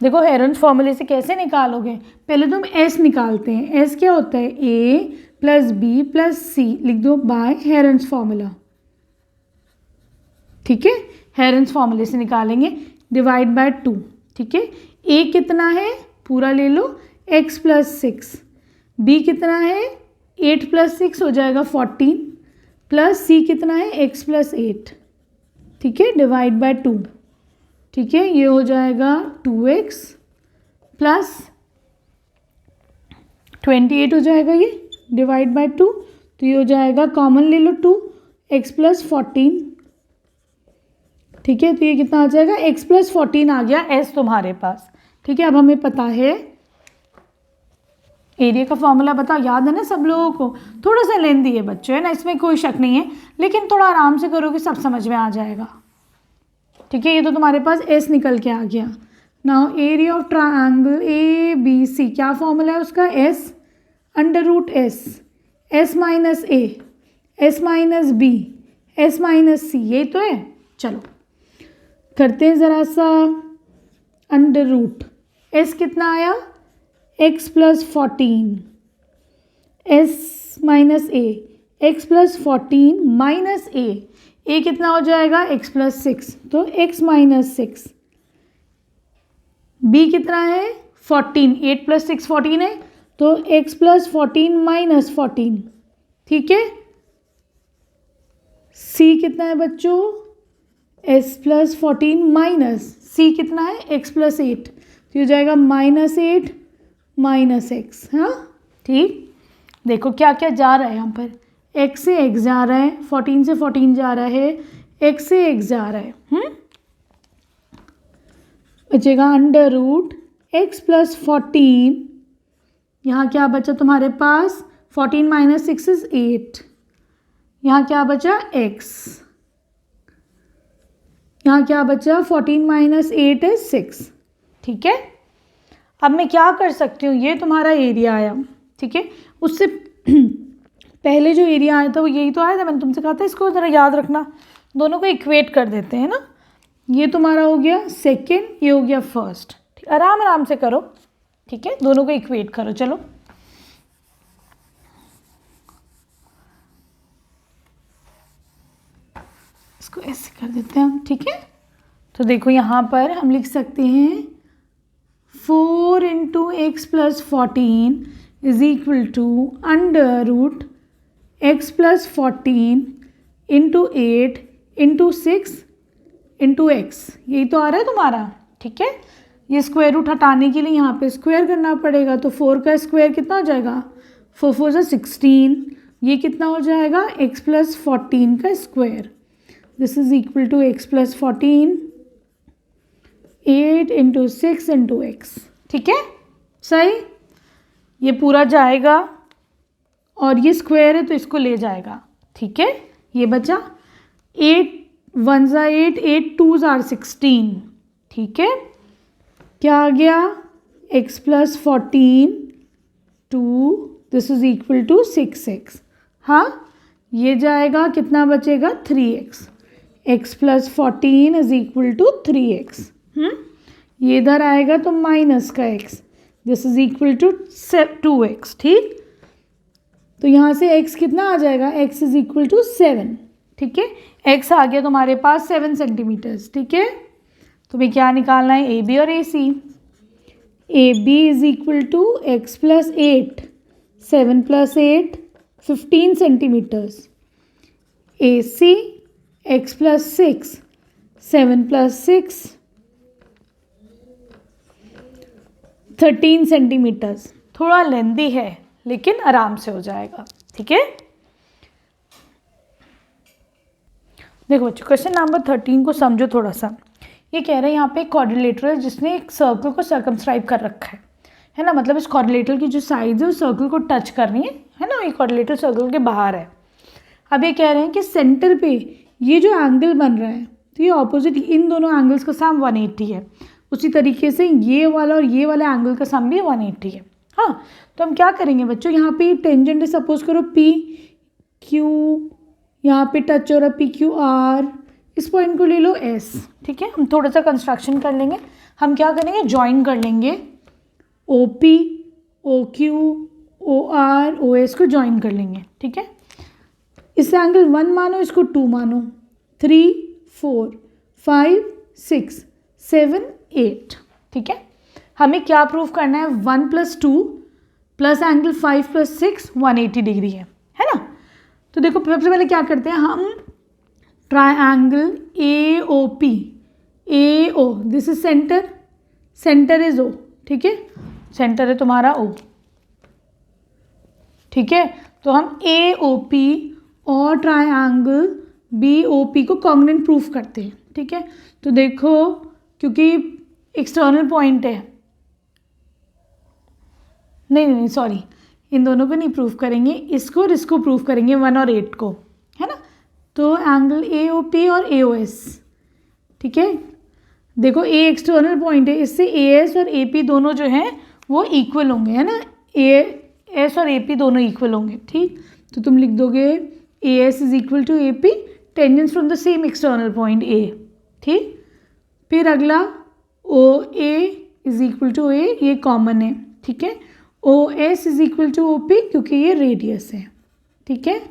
देखो हेरन्स फॉर्मूले से कैसे निकालोगे, पहले तुम s निकालते हैं। s क्या होता है, a + b + c, लिख दो बाय हेरन्स फॉर्मूला। ठीक है, हेरन्स फॉर्मूले से निकालेंगे, डिवाइड बाय 2। ठीक है, a कितना है, पूरा ले लो, x + 6, b कितना है, 8 + 6 हो जाएगा 14, प्लस c कितना है, x + 8। ठीक है, डिवाइड बाय 2। ठीक है, ये हो जाएगा 2x + 28 हो जाएगा, ये डिवाइड बाय 2, तो ये हो जाएगा, कॉमन ले लो 2, x + 14। ठीक है, तो ये कितना आ जाएगा, x + 14 आ गया s तुम्हारे पास। ठीक है, अब हमें पता है एरिया का फॉर्मूला, बताओ याद है ना सब लोगों को, थोड़ा सा लेंदी है बच्चों, है ना, इसमें कोई शक नहीं है, लेकिन थोड़ा आराम से करोगे सब समझ में आ जाएगा। ठीक है, ये तो तुम्हारे पास s निकल के आ गया। Now area of triangle ABC, क्या फॉर्मूला है उसका, s √s, s - a, s - b, s - c, यही तो है। चलो करते हैं ज़रा सा, √s कितना आया, x + 14, s - a, x + 14 - a कितना हो जाएगा, x + 6, तो x - 6, b कितना है 14, 8 + 6 14 है, तो x + 14 - 14। ठीक है, c कितना है बच्चों, s + 14 c कितना है, x + 8, तो हो जाएगा -8 - x। हाँ ठीक, देखो क्या क्या जा रहा है यहाँ पर, x से x जा रहा है, 14 से 14 जा रहा है, x से x जा रहा है, बचेगा √x + 14, यहाँ क्या बचा तुम्हारे पास, 14 - 6 = 8, यहाँ क्या बचा x, यहाँ क्या बचा, 14 - 8 = 6। ठीक है, अब मैं क्या कर सकती हूँ, ये तुम्हारा एरिया आया। ठीक है, उससे पहले जो एरिया आया था वो यही तो आया था, मैंने तुमसे कहा था इसको ज़रा याद रखना, दोनों को इक्वेट कर देते हैं ना। ये तुम्हारा हो गया सेकेंड, ये हो गया फर्स्ट। ठीक, आराम आराम से करो। ठीक है, दोनों को इक्वेट करो। चलो इसको ऐसे कर देते हैं हम। ठीक है, तो देखो यहाँ पर हम लिख सकते हैं 4 × x + 14 = √x + 14 × 8 × 6 × x, यही तो आ रहा है तुम्हारा। ठीक है, ये स्क्वायर रूट हटाने के लिए यहाँ पे स्क्वायर करना पड़ेगा, तो 4 का स्क्वायर कितना हो जाएगा, 4 4 = 16, ये कितना हो जाएगा, x + 14 का square, this is equal to x + 14 8 into 6 into X, ठीक है सही। ये पूरा जाएगा और ये स्क्वायर है तो इसको ले जाएगा, ठीक है। ये बचा 8 1 ज़ा 8, 8 2 ज़ा 16, ठीक है। क्या आ गया, x plus 14 2, this is equal to 6x। हाँ, ये जाएगा, कितना बचेगा 3x। x plus 14 is equal to 3x। ये इधर आएगा तो माइनस का x, this is equal to 2x, ठीक। तो यहाँ से x कितना आ जाएगा, x इज इक्वल टू 7, ठीक है। x आ गया तुम्हारे पास 7 सेंटीमीटर्स, ठीक है। तुम्हें क्या निकालना है, ए बी और A C. A B is equal to X plus 8, 7 plus 8 15 centimetres. A C X plus 6, 7 plus 6 13 centimetres. थोड़ा लेंदी है लेकिन आराम से हो जाएगा, ठीक है। देखो बच्चों, क्वेश्चन नंबर 13 को समझो थोड़ा सा। ये कह रहे हैं यहाँ पे एक क्वाड्रिलेटरल है जिसने एक सर्कल को सर्कमस्क्राइब कर रखा है ना। मतलब इस क्वाड्रिलेटरल की जो साइड्स है उस सर्कल को टच कर रही है ना। ये क्वाड्रिलेटरल सर्कल के बाहर है। अब ये कह रहे हैं कि सेंटर पे ये जो एंगल बन रहा है तो ये ऑपोजिट, इन दोनों एंगल्स का सम 180 है। उसी तरीके से ये वाला और ये वाला एंगल का सम भी 180 है। हाँ, तो हम क्या करेंगे बच्चों, यहाँ पे टेंजेंट है, सपोज करो पी क्यू, यहाँ पे टच हो रहा पी क्यू आर, इस पॉइंट को ले लो एस, ठीक है। हम थोड़ा सा कंस्ट्रक्शन कर लेंगे। हम क्या करेंगे, ज्वाइन कर लेंगे O P, O Q, O R, O S को ज्वाइन कर लेंगे, ठीक है। इस एंगल 1 मानो, इसको 2 मानो, 3 4 5 6 7 8, ठीक है। हमें क्या प्रूव करना है, 1 + 2 प्लस एंगल 5 + 6 180 डिग्री है ना। तो देखो सबसे पहले क्या करते हैं हम, triangle A O P, A O, this is centre, centre is O, ठीक है। सेंटर है तुम्हारा ओ, ठीक है। तो हम ए ओ पी और ट्राइंगल बी ओ पी को कॉन्ग्रुएंट प्रूफ करते हैं, ठीक है। तो देखो, क्योंकि एक्सटर्नल पॉइंट है, नहीं सॉरी, इन दोनों को नहीं प्रूफ करेंगे, इसको और इसको प्रूफ करेंगे, 1 और 8 को, है ना। तो एंगल ए ओ पी और ए ओ एस, ठीक है। देखो ए एक्सटर्नल पॉइंट है, इससे ए एस और ए पी दोनों जो हैं वो इक्वल होंगे, है ना। ए एस और ए पी दोनों इक्वल होंगे, ठीक। तो तुम लिख दोगे A S is equal to A P, tangents from the same external point A, ठीक। फिर अगला O A is equal to A, ये कॉमन है, ठीक है। O S is equal to O P, क्योंकि ये रेडियस है, ठीक है।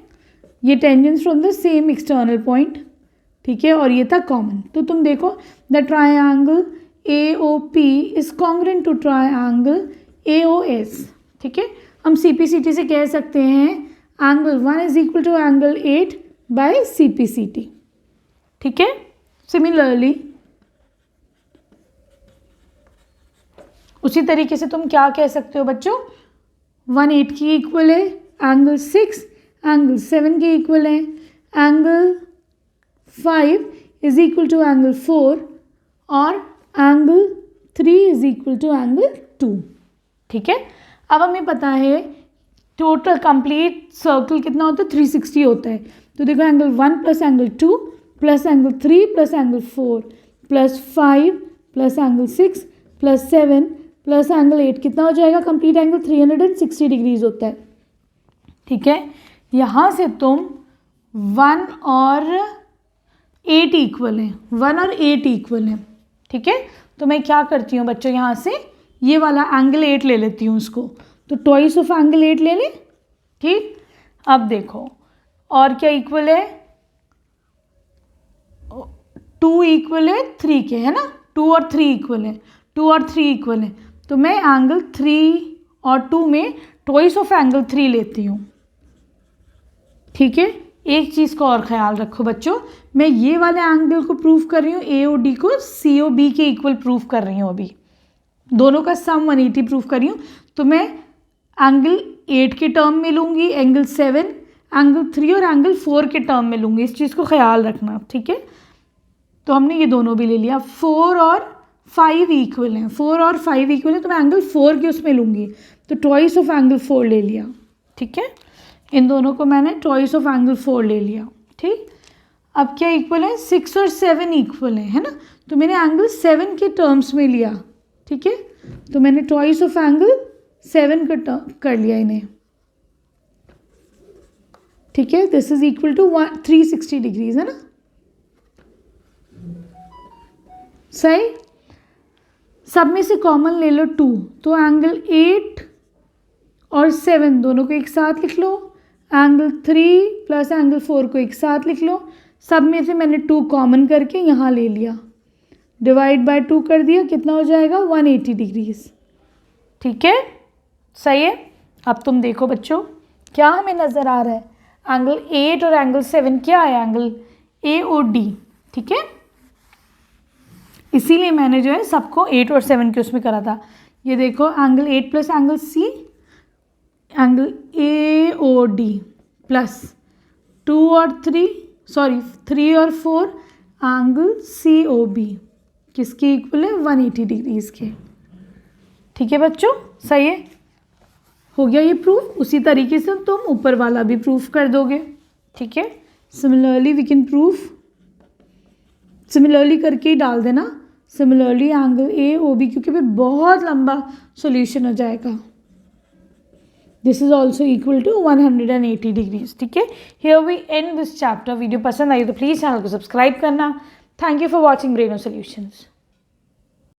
ये tangents from the same external point, ठीक है, और ये था कॉमन। तो तुम देखो the triangle A O P is congruent to triangle A O S, ठीक है। हम सी पी सी टी से कह सकते हैं angle 1 is equal to angle 8 by C P C T, ठीक है। सिमिलरली उसी तरीके से तुम क्या कह सकते हो बच्चों, 1 8 की इक्वल है, एंगल 6 एंगल 7 के इक्वल है, angle 5 is equal to angle 4 और angle 3 is equal to angle 2, ठीक है। अब हमें पता है टोटल कंप्लीट सर्कल कितना होता है, 360 होता है। तो देखो angle 1 plus angle 2 plus angle 3 plus angle 4 plus 5 plus angle 6 plus 7 plus angle 8 कितना हो जाएगा, कंप्लीट एंगल 360 डिग्रीज होता है, ठीक है। यहाँ से तुम 1 और 8 इक्वल हैं, 1 और 8 इक्वल हैं, ठीक है। तो मैं क्या करती हूँ बच्चों, यहाँ से ये वाला एंगल 8 ले लेती हूँ उसको, तो ट्वाइस ऑफ एंगल 8 ले लें, ठीक। अब देखो और क्या इक्वल है, 2 इक्वल है 3 के, है ना। 2 और 3 इक्वल है, 2 और 3 इक्वल है। तो मैं एंगल 3 और 2 में ट्वाइस ऑफ एंगल 3 लेती हूँ, ठीक है। एक चीज़ का और ख्याल रखो बच्चों, मैं ये वाले एंगल को प्रूफ कर रही हूँ, ए ओ डी को सी ओ बी के इक्वल प्रूफ कर रही हूँ, अभी दोनों का सम 180 प्रूफ कर रही हूँ। तो मैं एंगल 8 के टर्म में लूँगी, एंगल 7, एंगल 3 और एंगल 4 के टर्म में लूँगी, इस चीज़ को ख्याल रखना, ठीक है। तो हमने ये दोनों भी ले लिया, 4 और 5 इक्वल हैं, 4 और 5 इक्वल हैं, तो मैं एंगल 4 के उसमें लूँगी, तो ट्वाइस ऑफ एंगल 4 ले लिया। ठीक है, इन दोनों को मैंने ट्वाइस ऑफ एंगल 4 ले लिया। ठीक, अब क्या इक्वल है, 6 और 7 इक्वल है ना, तो मैंने एंगल 7 के टर्म्स में लिया। ठीक है, तो मैंने ट्वाइस ऑफ एंगल 7 का कर लिया इन्हें। ठीक है, this is equal to 360 degrees है ना, सही। सब में से कॉमन ले लो 2, तो एंगल 8 और 7 दोनों को एक साथ लिख लो, एंगल 3 प्लस एंगल 4 को एक साथ लिख लो। सब में से मैंने 2 कॉमन करके यहाँ ले लिया, डिवाइड बाय 2 कर दिया, कितना हो जाएगा 180 डिग्रीज। ठीक है, सही है। अब तुम देखो बच्चों, क्या हमें नज़र आ रहा है, एंगल 8 और एंगल 7 क्या है, एंगल ए और डी। ठीक है, इसीलिए मैंने जो है सबको 8 और 7 के उसमें करा था। ये देखो angle 8 plus angle C, angle A और डी प्लस 2 और 3 और 4 एंगल सी ओ बी, किसके इक्वल है 180 डिग्रीज के। ठीक है बच्चों, सही है, हो गया ये प्रूफ। उसी तरीके से तुम ऊपर वाला भी प्रूफ कर दोगे। ठीक है, similarly we can proof, similarly करके ही डाल देना, similarly angle A O B, क्योंकि फिर बहुत लंबा सॉल्यूशन हो जाएगा। This is also equal to 180 degrees. ठीक है, here we end this chapter. Video पसंद आई तो प्लीज़ चैनल को सब्सक्राइब करना। Thank you for watching Breno solutions.